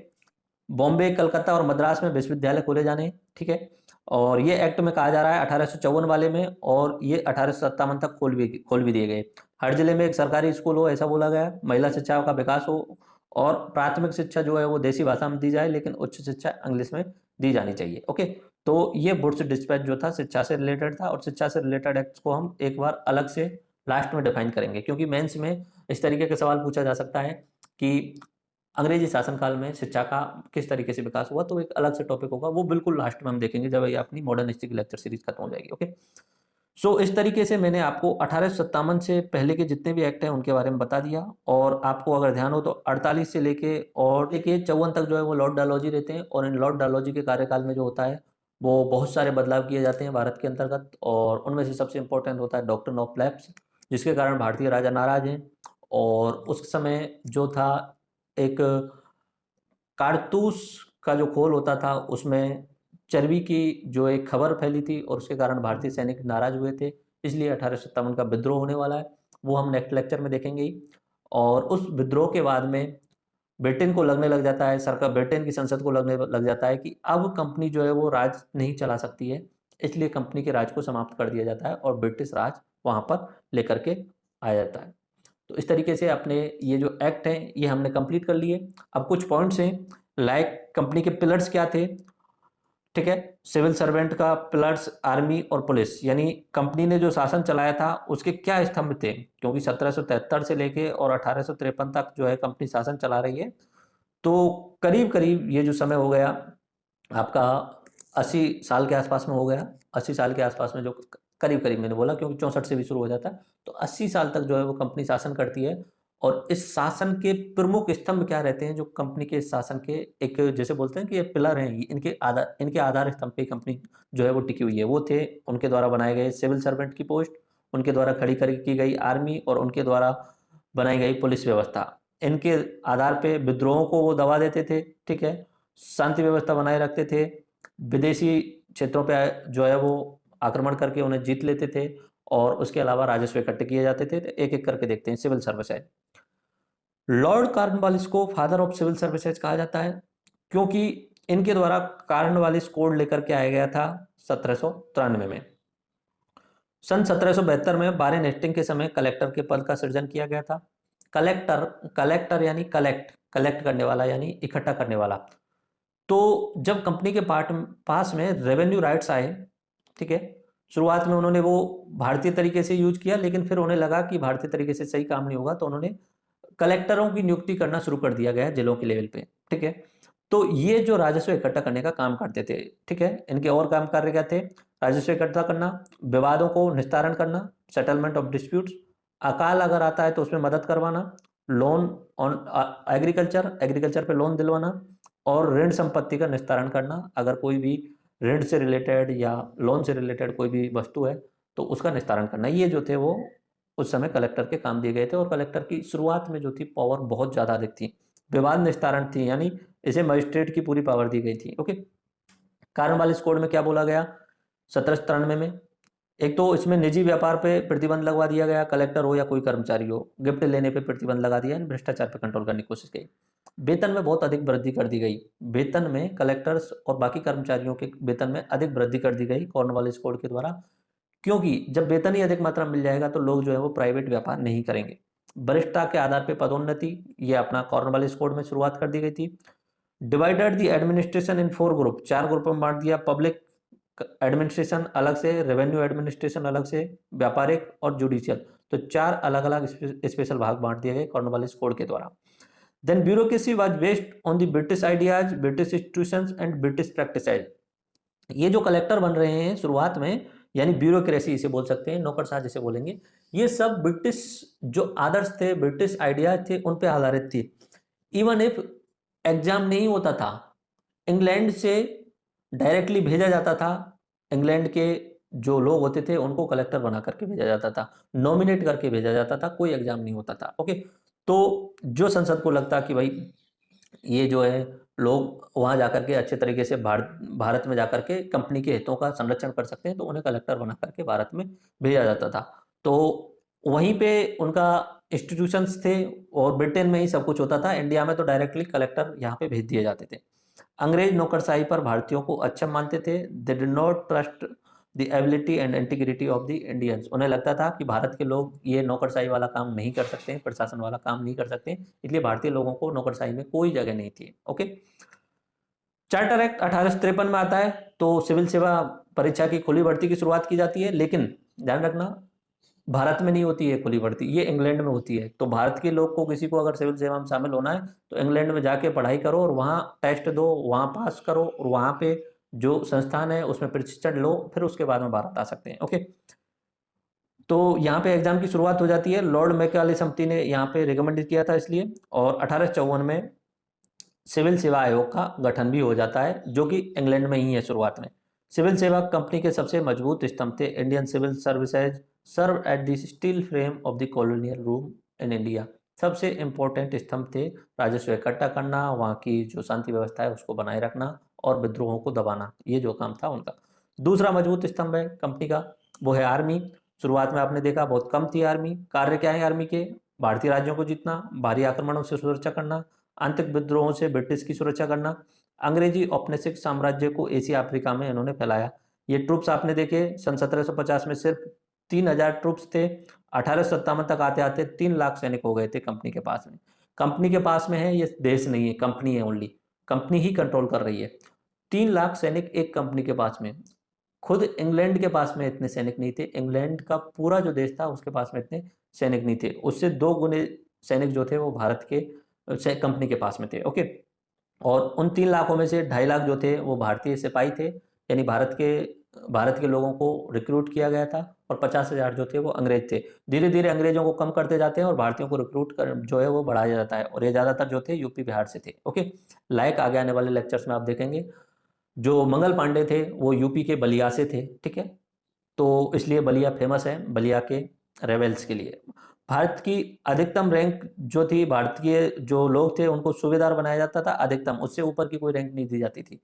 बॉम्बे, कलकत्ता और मद्रास में विश्वविद्यालय खोले जाने हैं। ठीक है, और ये एक्ट में कहा जा रहा है 1854 वाले में, और ये 1857 तक खोल भी दिए गए। हर जिले में एक सरकारी स्कूल हो, ऐसा बोला गया। महिला शिक्षा का विकास हो, और प्राथमिक शिक्षा जो है वो देसी भाषा में दी जाए, लेकिन उच्च शिक्षा इंग्लिश में दी जानी चाहिए। ओके, तो ये वुड्स डिस्पैच जो था शिक्षा से रिलेटेड था, और शिक्षा से रिलेटेड एक्ट को हम एक बार अलग से लास्ट में डिफाइन करेंगे, क्योंकि मेंस में इस तरीके के सवाल पूछा जा सकता है कि अंग्रेजी शासनकाल में शिक्षा का किस तरीके से विकास हुआ, तो एक अलग से टॉपिक होगा, वो बिल्कुल लास्ट में हम देखेंगे जब ये अपनी मॉडर्न हिस्ट्री की लेक्चर सीरीज खत्म हो जाएगी। ओके, सो इस तरीके से मैंने आपको 1857 से पहले के जितने भी एक्ट हैं उनके बारे में बता दिया, और आपको अगर ध्यान हो तो 48 से लेके और लेके 54 तक जो है वो लॉर्ड डालहौजी रहते हैं, और इन लॉर्ड डालहौजी के कार्यकाल में जो होता है वो बहुत सारे बदलाव किए जाते हैं भारत के अंतर्गत, और उनमें से सबसे इंपॉर्टेंट होता है डॉक्ट्रिन ऑफ लैप्स, जिसके कारण भारतीय राजा नाराज हैं। और उस समय जो था, एक कारतूस का जो खोल होता था उसमें चर्बी की जो एक खबर फैली थी, और उसके कारण भारतीय सैनिक नाराज हुए थे, इसलिए 1857 का विद्रोह होने वाला है, वो हम नेक्स्ट लेक्चर में देखेंगे ही। और उस विद्रोह के बाद में ब्रिटेन को लगने लग जाता है, सरकार ब्रिटेन की संसद को लगने लग जाता है कि अब कंपनी जो है वो राज नहीं चला सकती है, इसलिए कंपनी के राज को समाप्त कर दिया जाता है और ब्रिटिश राज वहाँ पर लेकर के आ जाता है। तो इस तरीके से अपने ये जो एक्ट हैं ये हमने कंप्लीट कर लिए। अब कुछ पॉइंट्स हैं, लाइक कंपनी के पिलर्स क्या थे। ठीक है, सिविल सर्वेंट का पिलर्स, आर्मी और पुलिस, यानी कंपनी ने जो शासन चलाया था उसके क्या स्तंभ थे, क्योंकि 1773 से लेके और 1853 तक जो है कंपनी शासन चला रही है। तो करीब करीब ये जो समय हो गया आपका 80 साल के आसपास में हो गया। 80 साल के आसपास में, जो करीब करीब मैंने बोला क्योंकि 64 से भी शुरू हो जाता है, तो 80 साल तक जो है वो कंपनी शासन करती है। और इस शासन के प्रमुख स्तंभ क्या रहते हैं, जो कंपनी के शासन के एक जैसे बोलते हैं कि ये पिलर हैं, इनके आधार स्तंभ पे कंपनी जो है वो टिकी हुई है, वो थे उनके द्वारा बनाए गए सिविल सर्वेंट की पोस्ट, उनके द्वारा खड़ी की गई आर्मी, और उनके द्वारा बनाई गई पुलिस व्यवस्था। इनके आधार पे विद्रोहों को वो दबा देते थे। ठीक है, शांति व्यवस्था बनाए रखते थे, विदेशी क्षेत्रों पे जो है वो आक्रमण करके उन्हें जीत लेते थे, और उसके अलावा राजस्व इकट्ठे किए जाते थे। एक एक करके देखते हैं। सिविल सर्विसेज, लॉर्ड कॉर्नवालिस को फादर ऑफ सिविल सर्विसेज कहा जाता है, क्योंकि इनके द्वारा कॉर्नवालिस कोड लेकर के आया गया था 1793 में। सन 1772 में वारेन हेस्टिंग के समय कलेक्टर के पद का सृजन किया गया था। कलेक्टर, कलेक्टर यानी कलेक्ट करने वाला, यानी इकट्ठा करने वाला। तो जब कंपनी के पास में रेवेन्यू राइट्स आए, ठीक है, शुरुआत में उन्होंने वो भारतीय तरीके से यूज किया, लेकिन फिर उन्हें लगा कि भारतीय तरीके से सही काम नहीं होगा, तो उन्होंने कलेक्टरों की नियुक्ति करना शुरू कर दिया गया जिलों के लेवल पे, ठीक है। तो ये जो राजस्व इकट्ठा करने का काम करते थे, ठीक है, इनके और काम कार्य क्या थे? राजस्व इकट्ठा करना, विवादों को निस्तारण करना, सेटलमेंट ऑफ डिस्प्यूट्स, अकाल अगर आता है तो उसमें मदद करवाना, लोन ऑन एग्रीकल्चर पे लोन दिलवाना, और ऋण संपत्ति का निस्तारण करना। अगर कोई भी ऋण से रिलेटेड या लोन से रिलेटेड कोई भी वस्तु है तो उसका निस्तारण करना, ये जो थे वो उस समय कलेक्टर के काम दिए गए थे। और कलेक्टर की शुरुआत में जो थी पावर बहुत ज़्यादा अधिक थी, विवाद निस्तारण थी, यानी इसे मजिस्ट्रेट की पूरी पावर दी गई थी। ओके, कॉर्नवालिस कोड में क्या बोला गया 1793 में? एक तो इसमें निजी व्यापार पे प्रतिबंध लगवा दिया गया, कलेक्टर हो या कोई कर्मचारी हो, गिफ्ट लेने पे प्रतिबंध लगा दिया, भ्रष्टाचार पे कंट्रोल करने की कोशिश की। वेतन में बहुत अधिक वृद्धि कर दी गई, वेतन में कलेक्टर्स और बाकी कर्मचारियों के वेतन में अधिक वृद्धि कर दी गई कॉर्नवालिस कोड के द्वारा, क्योंकि जब वेतन ही अधिक मात्रा में मिल जाएगा तो लोग जो है वो प्राइवेट व्यापार नहीं करेंगे। वरिष्ठता के आधार पर पदोन्नति, ये अपना कॉर्नवालिस कोड में शुरुआत कर दी गई थी। Divided the administration in 4 group, 4 ग्रुपों में बांट दिया, पब्लिक एडमिनिस्ट्रेशन अलग से, रेवेन्यू एडमिनिस्ट्रेशन अलग से, व्यापारिक और जुडिशियल, तो 4 अलग अलग स्पेशल भाग बांट दिए गए कॉर्नवालिस कोड के द्वारा। Then bureaucracy was based on the British ideas, British institutions and British practices. ये जो कलेक्टर बन रहे हैं शुरुआत में, यानी ब्यूरोक्रेसी इसे बोल सकते हैं, नौकरशाह जिसे बोलेंगे, ये सब ब्रिटिश जो आदर्श थे, ब्रिटिश आइडियाज थे, उन पे आधारित थी। इवन इफ एग्जाम नहीं होता था, इंग्लैंड से डायरेक्टली भेजा जाता था, इंग्लैंड के जो लोग होते थे उनको कलेक्टर बना करके भेजा जाता था, नॉमिनेट करके भेजा जाता था, कोई एग्जाम नहीं होता था। ओके, तो जो संसद को लगता कि भाई ये जो है लोग वहाँ जाकर के अच्छे तरीके से भारत में जाकर के कंपनी के हितों का संरक्षण कर सकते हैं, तो उन्हें कलेक्टर बना करके भारत में भेजा जाता था। तो वहीं पे उनका इंस्टीट्यूशंस थे और ब्रिटेन में ही सब कुछ होता था, इंडिया में तो डायरेक्टली कलेक्टर यहाँ पे भेज दिए जाते थे। अंग्रेज नौकरशाही पर भारतीयों को अच्छा मानते थे। They did not trust the ability and integrity of the Indians. उन्हें लगता था कि भारत के लोग ये नौकरशाही वाला काम नहीं कर सकते, प्रशासन वाला काम नहीं कर सकते, इसलिए भारतीय लोगों को नौकरशाही में कोई जगह नहीं थी। ओके, चार्टर एक्ट 1853 में आता है, तो सिविल सेवा परीक्षा की खुली भर्ती की शुरुआत की जाती है, लेकिन ध्यान रखना भारत में नहीं होती है खुली भर्ती, ये इंग्लैंड में होती है। तो भारत के लोग को किसी को अगर सिविल सेवा में शामिल होना है तो इंग्लैंड में जाके पढ़ाई करो और वहाँ टेस्ट दो, वहाँ पास करो और वहाँ पे जो संस्थान है उसमें प्रशिक्षण लो, फिर उसके बाद में भारत आ सकते हैं। ओके, तो यहाँ पे एग्जाम की शुरुआत हो जाती है। लॉर्ड मैकाले समिति ने यहाँ पे रिकमेंड किया था इसलिए, और 1854 में सिविल सेवा आयोग का गठन भी हो जाता है, जो कि इंग्लैंड में ही है शुरुआत में। सिविल सेवा कंपनी के सबसे मजबूत स्तंभ थे। Indian civil services serve at the steel frame of the colonial room in India. सबसे इंपॉर्टेंट स्तंभ थे, राजस्व इकट्ठा करना, वहाँ की जो शांति व्यवस्था है उसको बनाए रखना और विद्रोहों को दबाना, ये जो काम था उनका। दूसरा मजबूत स्तंभ है कंपनी का, वो है आर्मी। शुरुआत में आपने देखा बहुत कम थी आर्मी। कार्य क्या है आर्मी के? भारतीय राज्यों को जीतना, भारी आक्रमणों से सुरक्षा करना, आंतरिक विद्रोहों से ब्रिटिश की सुरक्षा करना। अंग्रेजी औपनिवेशिक साम्राज्य को एशिया अफ्रीका में इन्होंने फैलाया। ये ट्रूप्स आपने देखे, सन 1750 में सिर्फ 3000 ट्रूप्स थे, 1857 तक आते आते 3 लाख सैनिक हो गए थे कंपनी के पास में। कंपनी के पास में है, ये देश नहीं है, कंपनी है, ओनली कंपनी ही कंट्रोल कर रही है। 3 लाख सैनिक एक कंपनी के पास में। खुद इंग्लैंड के पास में इतने सैनिक नहीं थे, इंग्लैंड का पूरा जो देश था उसके पास में इतने सैनिक नहीं थे, उससे 2 गुने सैनिक जो थे वो भारत के कंपनी के पास में थे। ओके, और उन 3 लाखों में से 2.5 लाख जो थे वो भारतीय सिपाही थे, यानी भारत के लोगों को रिक्रूट किया गया था, और 50,000 जो थे वो अंग्रेज थे। धीरे धीरे अंग्रेजों को कम करते जाते हैं और भारतीयों को रिक्रूट कर जो है वो बढ़ाया जाता है, और ये ज़्यादातर जो थे यूपी बिहार से थे। ओके, लाइक आगे आने वाले लेक्चर्स में आप देखेंगे जो मंगल पांडे थे वो यूपी के बलिया से थे, ठीक है, तो इसलिए बलिया फेमस है बलिया के रेबेल्स के लिए। भारत की अधिकतम रैंक जो थी, भारतीय जो लोग थे उनको सूबेदार बनाया जाता था अधिकतम, उससे ऊपर की कोई रैंक नहीं दी जाती थी।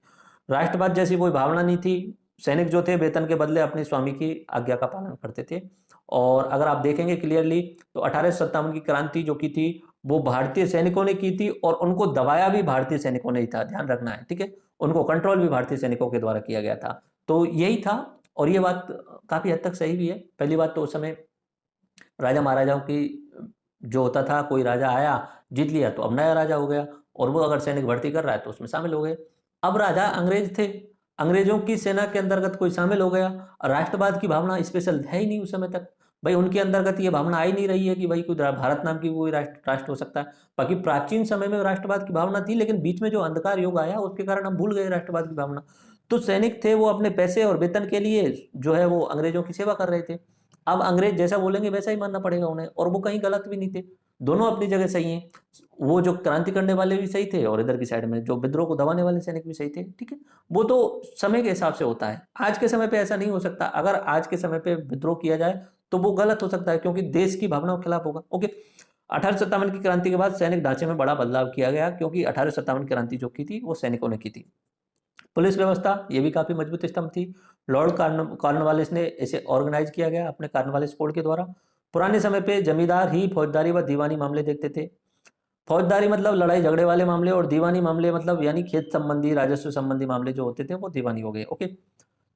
राष्ट्रवाद जैसी कोई भावना नहीं थी। सैनिक जो थे वेतन के बदले अपने स्वामी की आज्ञा का पालन करते थे। और अगर आप देखेंगे क्लियरली तो 1857 की क्रांति जो की थी वो भारतीय सैनिकों ने की थी, और उनको दबाया भी भारतीय सैनिकों ने ही था, ध्यान रखना है, ठीक है। उनको कंट्रोल भी भारतीय सैनिकों के द्वारा किया गया था। तो यही था, और ये बात काफ़ी हद तक सही भी है। पहली बात तो उस समय राजा महाराजाओं की जो होता था, कोई राजा आया जीत लिया तो अब नया राजा हो गया, और वो अगर सैनिक भर्ती कर रहा है तो उसमें शामिल हो गए। अब राजा अंग्रेज थे, अंग्रेजों की सेना के अंतर्गत कोई शामिल हो गया, और राष्ट्रवाद की भावना स्पेशल है ही नहीं उस समय तक। भाई उनके अंतर्गत ये भावना आ ही नहीं रही है कि भाई कोई भारत नाम की कोई राष्ट्र हो सकता है। बाकी प्राचीन समय में राष्ट्रवाद की भावना थी, लेकिन बीच में जो अंधकार युग आया उसके कारण हम भूल गए राष्ट्रवाद की भावना। तो सैनिक थे वो अपने पैसे और वेतन के लिए जो है वो अंग्रेजों की सेवा कर रहे थे। अब अंग्रेज जैसा बोलेंगे वैसा ही मानना पड़ेगा उन्हें, और वो कहीं गलत भी नहीं थे, दोनों अपनी जगह सही हैं। वो जो क्रांति करने वाले भी सही थे, और इधर की साइड में जो विद्रोह को दबाने वाले सैनिक भी सही थे, ठीक है। वो तो समय के हिसाब से होता है, आज के समय पे ऐसा नहीं हो सकता। अगर आज के समय पे विद्रोह किया जाए तो वो गलत हो सकता है, क्योंकि देश की भावनाओं के खिलाफ होगा। ओके, 1857 की क्रांति के बाद सैनिक ढांचे में बड़ा बदलाव किया गया, क्योंकि 1857 की क्रांति जो की थी वो सैनिकों ने की थी। पुलिस व्यवस्था ये भी काफी मजबूत स्तंभ थी। लॉर्ड कॉर्नवालिस ने इसे ऑर्गेनाइज किया गया अपने कॉर्नवालिस कोड के द्वारा। पुराने समय पे जमींदार ही फौजदारी व दीवानी मामले देखते थे। फौजदारी मतलब लड़ाई झगड़े वाले मामले, और दीवानी मामले मतलब यानी खेत संबंधी राजस्व संबंधी मामले जो होते थे वो दीवानी हो गए। ओके,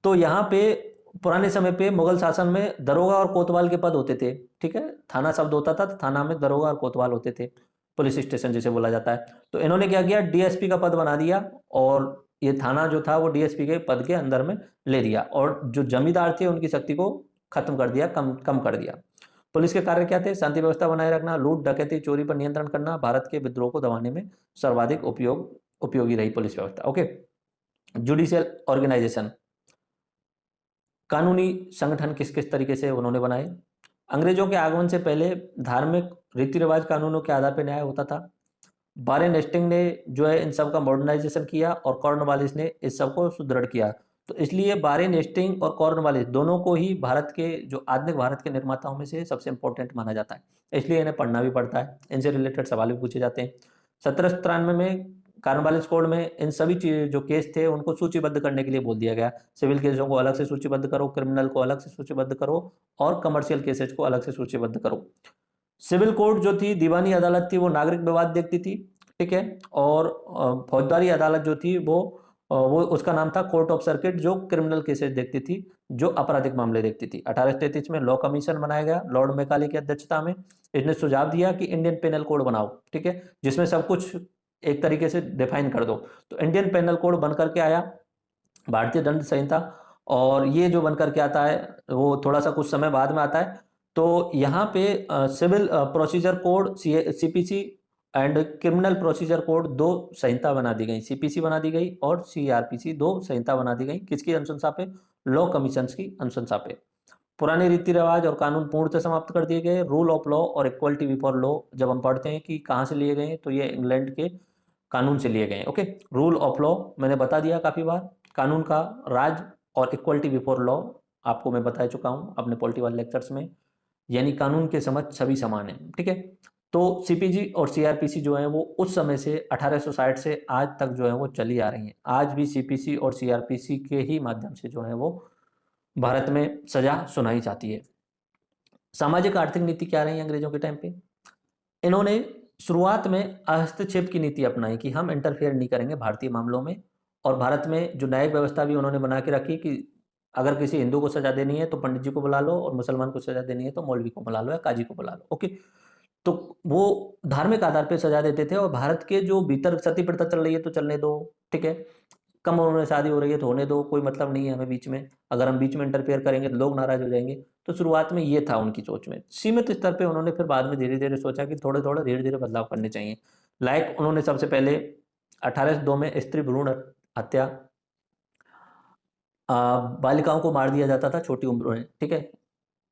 तो यहाँ पे पुराने समय पे मुगल शासन में दरोगा और कोतवाल के पद होते थे, ठीक है। थाना शब्द होता था तो थाना में दरोगा और कोतवाल होते थे, पुलिस स्टेशन जिसे बोला जाता है। तो इन्होंने क्या किया, डीएसपी का पद बना दिया, और ये थाना जो था वो डीएसपी के पद के अंदर में ले दिया, और जो जमींदार थे उनकी शक्ति को खत्म कर दिया, कम कम कर दिया। पुलिस के कार्य क्या थे, शांति व्यवस्था बनाए रखना, लूट डकैती चोरी पर नियंत्रण करना। भारत के विद्रोह को दबाने में सर्वाधिक उपयोगी रही पुलिस व्यवस्था। ओके, जुडिशियल ऑर्गेनाइजेशन, कानूनी संगठन किस किस तरीके से उन्होंने बनाए। अंग्रेजों के आगमन से पहले धार्मिक रीति रिवाज कानूनों के आधार पर न्याय होता था। वारेन हेस्टिंग ने जो है इन सब का मॉडर्नाइजेशन किया, और कॉर्नवालिस ने इस सब को सुदृढ़ किया। तो इसलिए वारेन हेस्टिंग और कॉर्नवालिस दोनों को ही भारत के जो आधुनिक भारत के निर्माताओं में से सबसे इंपॉर्टेंट माना जाता है, इसलिए इन्हें पढ़ना भी पड़ता है, इनसे रिलेटेड सवाल भी पूछे जाते हैं। 1793 में कॉर्नवालिस कोड में इन सभी जो केस थे उनको सूचीबद्ध करने के लिए बोल दिया गया। सिविल केसों को अलग से सूचीबद्ध करो, क्रिमिनल को अलग से सूचीबद्ध करो, और कमर्शियल केसेज को अलग से सूचीबद्ध करो। सिविल कोर्ट जो थी, दीवानी अदालत थी, वो नागरिक विवाद देखती थी, ठीक है। और फौजदारी अदालत जो थी वो उसका नाम था कोर्ट ऑफ सर्किट, जो क्रिमिनल केसेस देखती थी, जो आपराधिक मामले देखती थी। 1833 में लॉ कमीशन बनाया गया लॉर्ड मैकाले की अध्यक्षता में। इसने सुझाव दिया कि इंडियन पेनल कोड बनाओ, ठीक है, जिसमें सब कुछ एक तरीके से डिफाइन कर दो। तो इंडियन पेनल कोड बनकर के आया, भारतीय दंड संहिता, और ये जो बनकर के आता है वो थोड़ा सा कुछ समय बाद में आता है। तो यहाँ पे civil procedure code CPC and criminal procedure code दो संहिता बना दी गई, सीपीसी बना दी गई और सीआरपीसी दो संहिता बना दी गई। किसकी अनुशंसा पे, लॉ कमीशन की अनुशंसा पे। पुराने रीति रिवाज और कानून पूर्णतः समाप्त कर दिए गए। रूल ऑफ लॉ और इक्वलिटी बिफोर लॉ जब हम पढ़ते हैं कि कहाँ से लिए गए, तो ये इंग्लैंड के कानून से लिए गए। ओके, रूल ऑफ लॉ मैंने बता दिया काफी बार, कानून का राज, और इक्वलिटी बिफोर लॉ आपको मैं बता चुका हूं अपने पॉलिटी वाले लेक्चर्स में, यानी कानून के समझ सभी समान है, ठीक है। तो सीपीजी और सीआरपीसी जो है वो उस समय से 1860 से आज तक जो है वो चली आ रही हैं। आज भी सीपीसी और सीआरपीसी के ही माध्यम से जो है वो भारत में सजा सुनाई जाती है। सामाजिक आर्थिक नीति क्या रही अंग्रेजों के टाइम पे, इन्होंने शुरुआत में हस्तक्षेप की नीति अपनाई कि हम इंटरफेयर नहीं करेंगे भारतीय मामलों में। और भारत में जो न्यायिक व्यवस्था भी उन्होंने बना के रखी कि अगर किसी हिंदू को सजा देनी है तो पंडित जी को बुला लो, और मुसलमान को सजा देनी है तो मौलवी को बुला लो या काजी को बुला लो। ओके, तो वो धार्मिक आधार पर सजा देते थे, और भारत के जो भीतर सती प्रथा चल रही है तो चलने दो, ठीक है, कम उम्र में शादी हो रही है तो होने दो, कोई मतलब नहीं है हमें बीच में, अगर हम बीच में इंटरफेयर करेंगे तो लोग नाराज हो जाएंगे। तो शुरुआत में ये था उनकी सोच में, सीमित स्तर पे उन्होंने फिर बाद में धीरे धीरे सोचा कि थोड़े थोड़े धीरे धीरे बदलाव करने चाहिए। लाइक उन्होंने सबसे पहले 1802 में स्त्री भ्रूण हत्या, बालिकाओं को मार दिया जाता था छोटी उम्र में, ठीक है।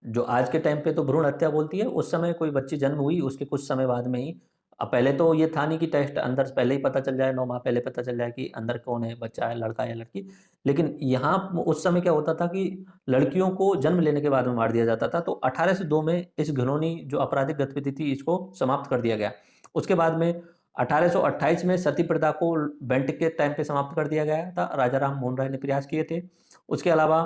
जो आज के टाइम पे तो भ्रूण हत्या बोलती है, उस समय कोई बच्ची जन्म हुई उसके कुछ समय बाद में ही, अब पहले तो ये था नहीं कि टेस्ट अंदर से पहले ही पता चल जाए, 9 माह पहले पता चल जाए कि अंदर कौन है, बच्चा है, लड़का या लड़की। लेकिन यहाँ उस समय क्या होता था कि लड़कियों को जन्म लेने के बाद में मार दिया जाता था। तो 1802 में इस घिनौनी जो आपराधिक गतिविधि थी इसको समाप्त कर दिया गया। उसके बाद में 1828 में सती प्रथा को बेंटिक के टाइम पे समाप्त कर दिया गया था, राजा राम मोहन राय ने प्रयास किए थे। उसके अलावा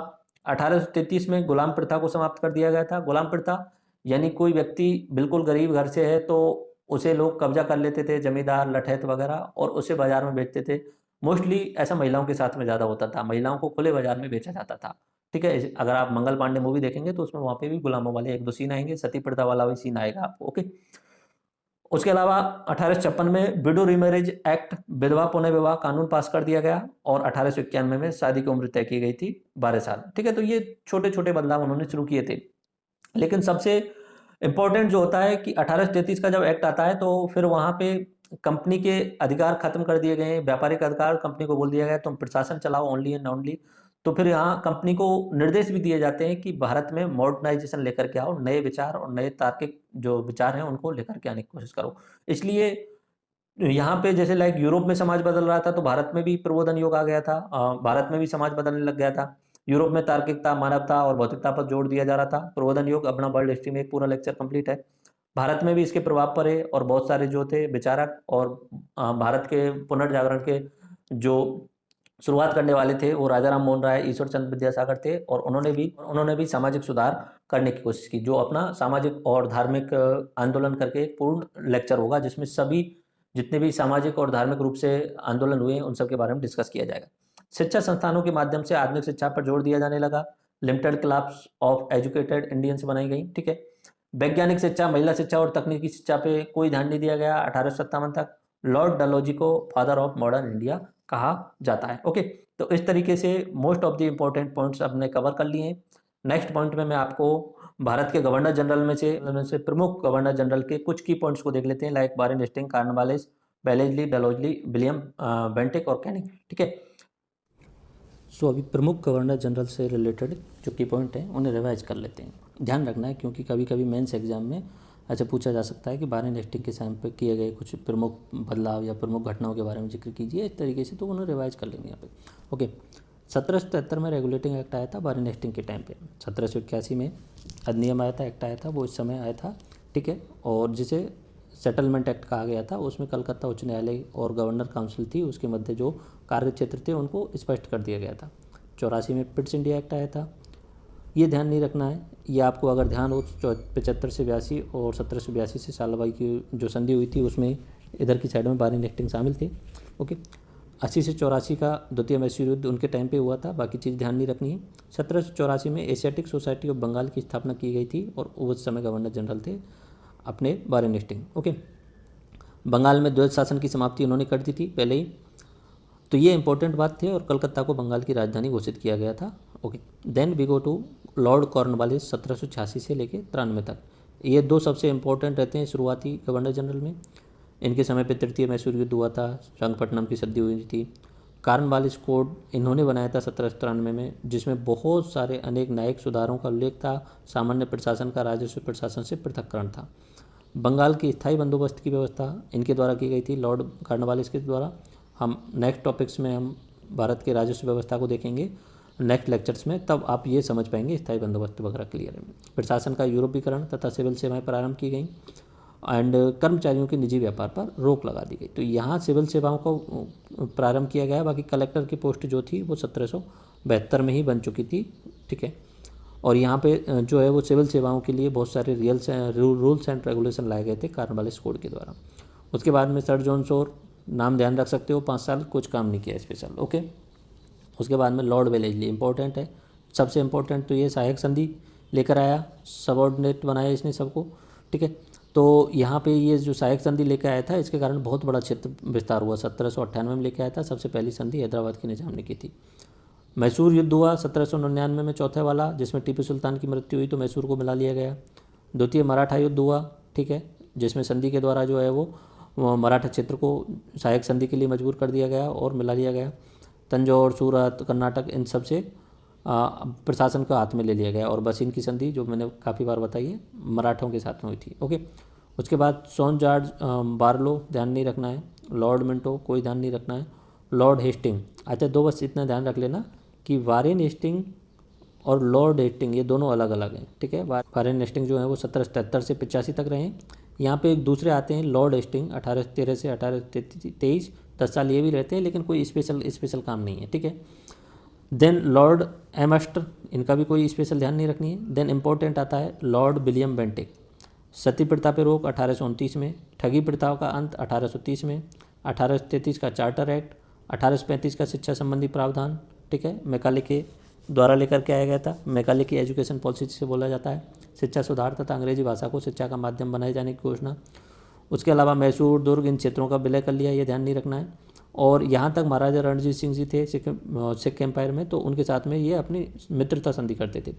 1833 में गुलाम प्रथा को समाप्त कर दिया गया था। गुलाम प्रथा यानी कोई व्यक्ति बिल्कुल गरीब घर से है तो उसे लोग कब्जा कर लेते थे, जमींदार लठैत वगैरह, और उसे बाजार में बेचते थे। मोस्टली ऐसा महिलाओं के साथ में ज़्यादा होता था, महिलाओं को खुले बाजार में बेचा जाता था, ठीक है। अगर आप मंगल पांडे मूवी देखेंगे तो उसमें वहाँ पे भी गुलामों वाले 1-2 सीन आएंगे, सती प्रथा वाला भी सीन आएगा आपको, ओके। उसके अलावा 1856 में विडो रीमैरिज एक्ट, विधवा पुनः विवाह कानून पास कर दिया गया, और 1891 में शादी की उम्र तय की गई थी 12 साल, ठीक है। तो ये छोटे छोटे बदलाव उन्होंने शुरू किए थे, लेकिन सबसे इंपॉर्टेंट जो होता है कि 1833 का जब एक्ट आता है तो फिर वहाँ पे कंपनी के अधिकार खत्म कर दिए गए, व्यापारिक अधिकार कंपनी को बोल दिया गया तुम प्रशासन चलाओ ओनली एंड ओनली। तो फिर यहाँ कंपनी को निर्देश भी दिए जाते हैं कि भारत में मॉडर्नाइजेशन लेकर के आओ, नए विचार और नए तार्किक जो विचार हैं उनको लेकर के आने की कोशिश करो। इसलिए यहाँ पे जैसे लाइक यूरोप में समाज बदल रहा था तो भारत में भी प्रबोधन योग आ गया था, भारत में भी समाज बदलने लग गया था। यूरोप में तार्किकता, मानवता और भौतिकता पर जोर दिया जा रहा था। प्रबोधन योग अपना वर्ल्ड हिस्ट्री में एक पूरा लेक्चर कंप्लीट है। भारत में भी इसके प्रभाव पड़े और बहुत सारे जो थे विचारक और भारत के पुनर्जागरण के जो शुरुआत करने वाले थे वो राजा राम मोहन राय, ईश्वर चंद्र विद्यासागर थे, और उन्होंने भी सामाजिक सुधार करने की कोशिश की, जो अपना सामाजिक और धार्मिक आंदोलन करके एक पूर्ण लेक्चर होगा जिसमें सभी जितने भी सामाजिक और धार्मिक रूप से आंदोलन हुए हैं उन सब के बारे में डिस्कस किया जाएगा। शिक्षा संस्थानों के माध्यम से आधुनिक शिक्षा पर जोर दिया जाने लगा। Limited class of educated Indians बनाई गई, ठीक है। वैज्ञानिक शिक्षा, महिला शिक्षा और तकनीकी शिक्षा पे कोई ध्यान नहीं दिया गया 1857 तक। लॉर्ड डलहौजी को फादर ऑफ मॉडर्न इंडिया कहा जाता है, ओके। तो इस तरीके से most of the important points हमने कवर कर लिए हैं। नेक्स्ट पॉइंट में मैं आपको भारत के गवर्नर जनरल में से प्रमुख गवर्नर जनरल के कुछ की पॉइंट्स को देख लेते हैं, like Warren Hastings, Cornwallis, Wellesley, Dalhousie, William Bentinck और कैनिंग, ठीक है। सो अभी प्रमुख गवर्नर जनरल से रिलेटेड जो की पॉइंट हैं उन्हें रिवाइज कर लेते हैं। ध्यान रखना है क्योंकि कभी कभी मेंस एग्जाम में ऐसे पूछा जा सकता है कि वारेन हेस्टिंग के टाइम पर किए गए कुछ प्रमुख बदलाव या प्रमुख घटनाओं के बारे में जिक्र कीजिए, इस तरीके से तो उन्हें रिवाइज कर लेंगे यहाँ पे, ओके। 1773 में रेगुलेटिंग एक्ट आया था वारेन हेस्टिंग के टाइम पे। 1781 में अधिनियम आया था, एक्ट आया था, वो इस समय आया था, ठीक है। और जिसे सेटलमेंट एक्ट कहा गया था, उसमें कलकत्ता उच्च न्यायालय और गवर्नर काउंसिल थी उसके मध्य जो कार्य क्षेत्र थे उनको स्पष्ट कर दिया गया था। 84 में पिट्स इंडिया एक्ट आया था। ये ध्यान नहीं रखना है, ये आपको अगर ध्यान हो 75 से 82 और 1782 से सालबाई की जो संधि हुई थी उसमें इधर की साइड में वारेन हेस्टिंग शामिल थे, ओके। 80 से 84 का द्वितीय विश्व युद्ध उनके टाइम पे हुआ था, बाकी चीज़ ध्यान नहीं रखनी है। 1784 में एशियाटिक सोसाइटी ऑफ बंगाल की स्थापना की गई थी और उस समय गवर्नर जनरल थे अपने वारेन हेस्टिंग, ओके। बंगाल में द्वैध शासन की समाप्ति उन्होंने कर दी थी पहले ही, तो ये इंपॉर्टेंट बात थी, और कलकत्ता को बंगाल की राजधानी घोषित किया गया था, okay. Then we go to Lord Cornwallis 1786 से लेके 93 तक। ये दो सबसे इंपॉर्टेंट रहते हैं शुरुआती गवर्नर जनरल में। इनके समय पर तृतीय मैसूर युद्ध हुआ था, श्रीरंगपट्टनम की संधि हुई थी। कॉर्नवालिस कोड इन्होंने बनाया था 1793 में, जिसमें बहुत सारे अनेक न्यायिक सुधारों का उल्लेख था। सामान्य प्रशासन का राजस्व प्रशासन से पृथक्करण था। बंगाल की स्थायी बंदोबस्त की व्यवस्था इनके द्वारा की गई थी, लॉर्ड कॉर्नवालिस के द्वारा। हम नेक्स्ट टॉपिक्स में हम भारत के राजस्व व्यवस्था को देखेंगे नेक्स्ट लेक्चर्स में, तब आप ये समझ पाएंगे स्थायी बंदोबस्त वगैरह क्लियर है। प्रशासन का यूरोपीकरण तथा सिविल सेवाएं प्रारंभ की गई एंड कर्मचारियों के निजी व्यापार पर रोक लगा दी गई। तो यहाँ सिविल सेवाओं को प्रारंभ किया गया, बाकी कलेक्टर की पोस्ट जो थी वो 1772 में ही बन चुकी थी, ठीक है। और यहाँ पे जो है वो सिविल सेवाओं के लिए बहुत सारे रूल्स एंड रेगुलेशन लाए गए थे कॉर्नवालिस कोड के द्वारा। उसके बाद में सर जॉन शोर, नाम ध्यान रख सकते हो, 5 साल कुछ काम नहीं किया स्पेशल, ओके। उसके बाद में लॉर्ड वेलेस्ली इंपॉर्टेंट है, सबसे इंपॉर्टेंट तो ये सहायक संधि लेकर आया, सबऑर्डिनेट बनाया इसने सबको, ठीक है। तो यहाँ पे ये जो सहायक संधि लेकर आया था इसके कारण बहुत बड़ा क्षेत्र विस्तार हुआ। 1798 में लेकर आया था, सबसे पहली संधि हैदराबाद के निजाम ने की थी। मैसूर युद्ध हुआ 1799 में, चौथे वाला, जिसमें टीपू सुल्तान की मृत्यु हुई तो मैसूर को मिला लिया गया। द्वितीय मराठा युद्ध हुआ, ठीक है, जिसमें संधि के द्वारा जो है वो मराठा क्षेत्र को सहायक संधि के लिए मजबूर कर दिया गया और मिला लिया गया। तंजौर, सूरत, कर्नाटक, इन सब से प्रशासन को हाथ में ले लिया गया। और बस इनकी संधि जो मैंने काफ़ी बार बताई है मराठों के साथ में हुई थी, ओके। उसके बाद सॉन जॉर्ज बार्लो, ध्यान नहीं रखना है। लॉर्ड मिंटो, कोई ध्यान नहीं रखना है। लॉर्ड हेस्टिंग, अच्छा दो बस इतना ध्यान रख लेना कि वारेन हेस्टिंग और लॉर्ड हेस्टिंग ये दोनों अलग अलग हैं, ठीक है। वारेन हेस्टिंग जो है वो 1777 से 85 तक रहे। यहाँ पे एक दूसरे आते हैं लॉर्ड हेस्टिंग 1813 से 1823, 10 साल ये भी रहते हैं, लेकिन कोई स्पेशल काम नहीं है, ठीक है। देन लॉर्ड एमस्टर, इनका भी कोई स्पेशल ध्यान नहीं रखनी है। देन इंपॉर्टेंट आता है लॉर्ड विलियम बेंटिक, सती प्रथा पे रोक 1829 में, ठगी प्रथाओं का अंत 1830 में, 1833 का चार्टर एक्ट, 1835 का शिक्षा संबंधी प्रावधान, ठीक है, मैकाले के द्वारा लेकर के आया गया था। मैकाले की एजुकेशन पॉलिसी से बोला जाता है। शिक्षा सुधार तथा अंग्रेजी भाषा को शिक्षा का माध्यम बनाए जाने की घोषणा। उसके अलावा मैसूर, दुर्ग, इन क्षेत्रों का विलय कर लिया, ये ध्यान नहीं रखना है। और यहाँ तक महाराजा रणजीत सिंह जी थे सिख एम्पायर में, तो उनके साथ में ये अपनी मित्रता संधि करते थे।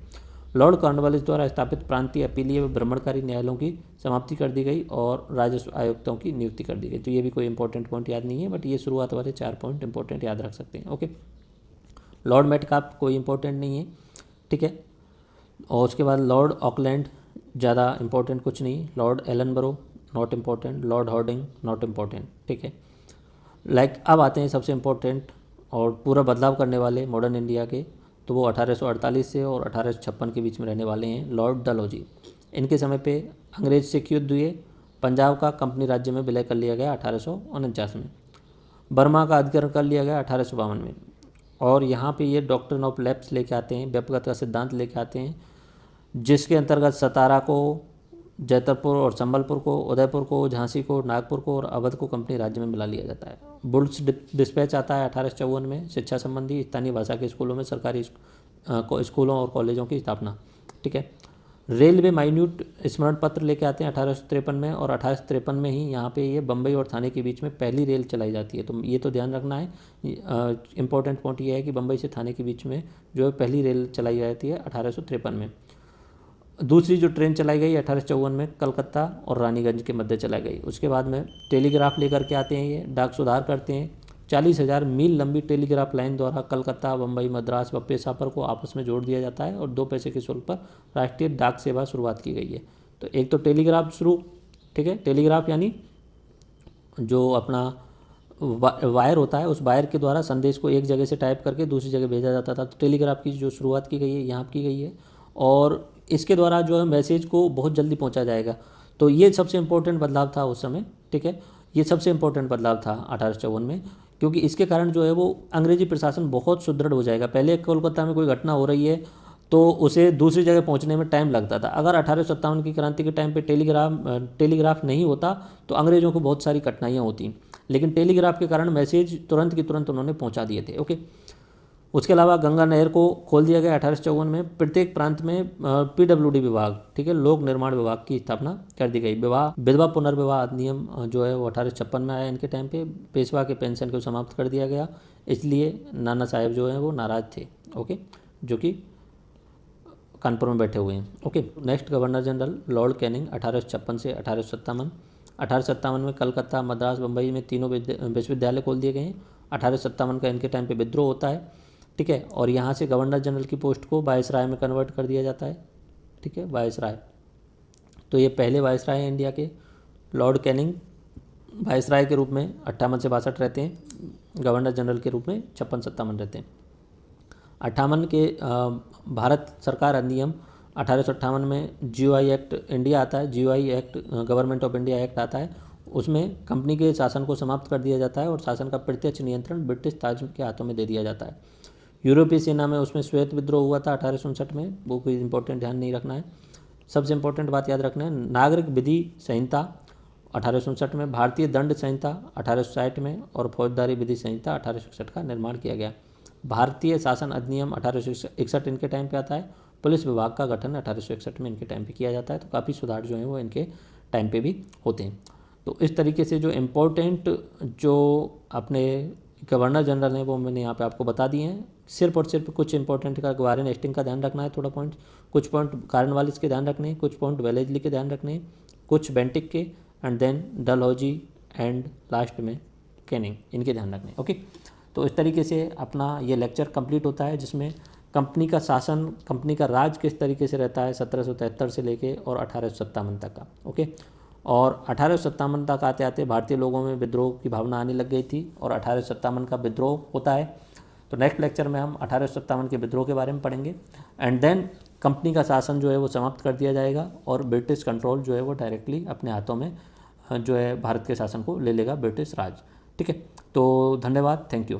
लॉर्ड कॉर्नवालिस द्वारा स्थापित प्रांतीय, अपीलीय व भ्रमणकारी न्यायालयों की समाप्ति कर दी गई और राजस्व आयुक्तों की नियुक्ति कर दी गई। तो ये भी कोई इंपॉर्टेंट पॉइंट याद नहीं है, बट ये शुरुआत वाले 4 पॉइंट इंपॉर्टेंट याद रख सकते हैं। ओके, लॉर्ड मेटकाप कोई इंपॉर्टेंट नहीं है, ठीक है। और उसके बाद लॉर्ड ऑकलैंड, ज़्यादा इंपॉर्टेंट कुछ नहीं। Lord Ellenborough not important. Lord Harding not important, ठीक है। अब आते हैं सबसे इम्पोर्टेंट और पूरा बदलाव करने वाले मॉडर्न इंडिया के, तो वो 1848 से और 1856 के बीच में रहने वाले हैं लॉर्ड डलहौजी। इनके समय पे अंग्रेज सिख युद्ध हुए। पंजाब का कंपनी राज्य में विलय कर लिया गया 1849 में। बर्मा का अधिग्रहण कर लिया गया 1852 में। और यहाँ पे ये डॉक्ट्रिन ऑफ लैप्स लेके आते हैं, व्यपगत का सिद्धांत लेके आते हैं, जिसके अंतर्गत सतारा को, जैतरपुर और संबलपुर को, उदयपुर को, झांसी को, नागपुर को और अवध को कंपनी राज्य में मिला लिया जाता है। बुल्स डिस्पैच आता है 1854 में। शिक्षा संबंधी स्थानीय भाषा के स्कूलों में सरकारी स्कूलों और कॉलेजों की स्थापना, ठीक है। रेलवे माइन्यूट स्मरण पत्र लेके आते हैं 1853 में, और 1853 में ही यहाँ पे ये बम्बई और थाने के बीच में पहली रेल चलाई जाती है। तो ये तो ध्यान रखना है। इंपॉर्टेंट पॉइंट ये है कि बम्बई से थाने के बीच में जो है पहली रेल चलाई जाती है 1853 में। दूसरी जो ट्रेन चलाई गई 1854 में कलकत्ता और रानीगंज के मध्य चलाई गई। उसके बाद में टेलीग्राफ लेकर के आते हैं, ये डाक सुधार करते हैं। 40,000 मील लंबी टेलीग्राफ लाइन द्वारा कलकत्ता, बम्बई, मद्रास व पेशावर को आपस में जोड़ दिया जाता है और 2 पैसे के शुल्क पर राष्ट्रीय डाक सेवा शुरुआत की गई है। तो एक तो टेलीग्राफ शुरू, ठीक है। टेलीग्राफ यानी जो अपना वायर होता है, उस वायर के द्वारा संदेश को एक जगह से टाइप करके दूसरी जगह भेजा जाता था। तो टेलीग्राफ की जो शुरुआत की गई है यहाँ की गई है, और इसके द्वारा जो है मैसेज को बहुत जल्दी पहुंचा जाएगा। तो ये सबसे इम्पोर्टेंट बदलाव था उस समय, ठीक है। ये सबसे इम्पोर्टेंट बदलाव था 1854 में, क्योंकि इसके कारण जो है वो अंग्रेजी प्रशासन बहुत सुदृढ़ हो जाएगा। पहले कोलकाता में कोई घटना हो रही है तो उसे दूसरी जगह पहुंचने में टाइम लगता था। अगर 1857 की क्रांति के टाइम पे टेलीग्राफ नहीं होता तो अंग्रेज़ों को बहुत सारी कठिनाइयाँ होती, लेकिन टेलीग्राफ के कारण मैसेज तुरंत की तुरंत उन्होंने पहुँचा दिए थे। ओके, उसके अलावा गंगा नहर को खोल दिया गया 1854 में। प्रत्येक प्रांत में PWD विभाग, ठीक है, लोक निर्माण विभाग की स्थापना कर दी गई। विधवा पुनर्विवाह अधिनियम जो है वो 1856 में आया इनके टाइम पे। पेशवा के पेंशन को समाप्त कर दिया गया, इसलिए नाना साहेब जो है वो नाराज थे, ओके, जो कि कानपुर में बैठे हुए हैं। Okay, next governor general Lord Canning 1856 से 1857। 1857 में कलकत्ता, मद्रास, बम्बई में तीनों विश्वविद्यालय खोल दिए गए हैं। 1857 का इनके टाइम पे विद्रोह होता है, ठीक है, और यहाँ से गवर्नर जनरल की पोस्ट को वायसराय में कन्वर्ट कर दिया जाता है, ठीक है, वायसराय। तो ये पहले वायसराय हैं इंडिया के। लॉर्ड कैनिंग वायसराय के रूप में 58 से 62 रहते हैं, गवर्नर जनरल के रूप में 56-57 रहते हैं। 58 के भारत सरकार अधिनियम 1858 में GOI एक्ट इंडिया आता है। GOI act government of India act आता है। उसमें कंपनी के शासन को समाप्त कर दिया जाता है और शासन का प्रत्यक्ष नियंत्रण ब्रिटिश ताज के हाथों में दे दिया जाता है। यूरोपीय सेना में उसमें श्वेत विद्रोह हुआ था 1859 में, वो कोई इंपॉर्टेंट ध्यान नहीं रखना है। सबसे इंपॉर्टेंट बात याद रखना है, नागरिक विधि संहिता 1859 में, भारतीय दंड संहिता 1860 में और फौजदारी विधि संहिता 1861 का निर्माण किया गया। भारतीय शासन अधिनियम 1861 इनके टाइम पे आता है। पुलिस विभाग का गठन 1861 में इनके टाइम पे किया जाता है। तो काफ़ी सुधार जो हैं वो इनके टाइम पे भी होते हैं। तो इस तरीके से जो इम्पोर्टेंट जो अपने गवर्नर जनरल हैं वो मैंने यहाँ पे आपको बता दिए हैं। सिर्फ और सिर्फ कुछ इंपॉर्टेंट का वारेन हेस्टिंग का ध्यान रखना है, थोड़ा पॉइंट, कुछ पॉइंट कॉर्नवालिस के ध्यान रखने हैं, कुछ पॉइंट वेलेस्ली के ध्यान रखने हैं, कुछ बेंटिक के, and then Dalhousie and last में कैनिंग, इनके ध्यान रखने। ओके, तो इस तरीके से अपना ये लेक्चर कंप्लीट होता है, जिसमें कंपनी का शासन, कंपनी का राज किस तरीके से रहता है 1773 से लेके और 1857 तक का। ओके, और 1857 तक आते आते भारतीय लोगों में विद्रोह की भावना आने लग गई थी और 1857 का विद्रोह होता है। तो नेक्स्ट लेक्चर में हम 1857 के विद्रोह के बारे में पढ़ेंगे, एंड देन कंपनी का शासन जो है वो समाप्त कर दिया जाएगा और ब्रिटिश कंट्रोल जो है वो डायरेक्टली अपने हाथों में जो है भारत के शासन को ले लेगा ब्रिटिश राज। ठीक है, तो धन्यवाद, थैंक यू।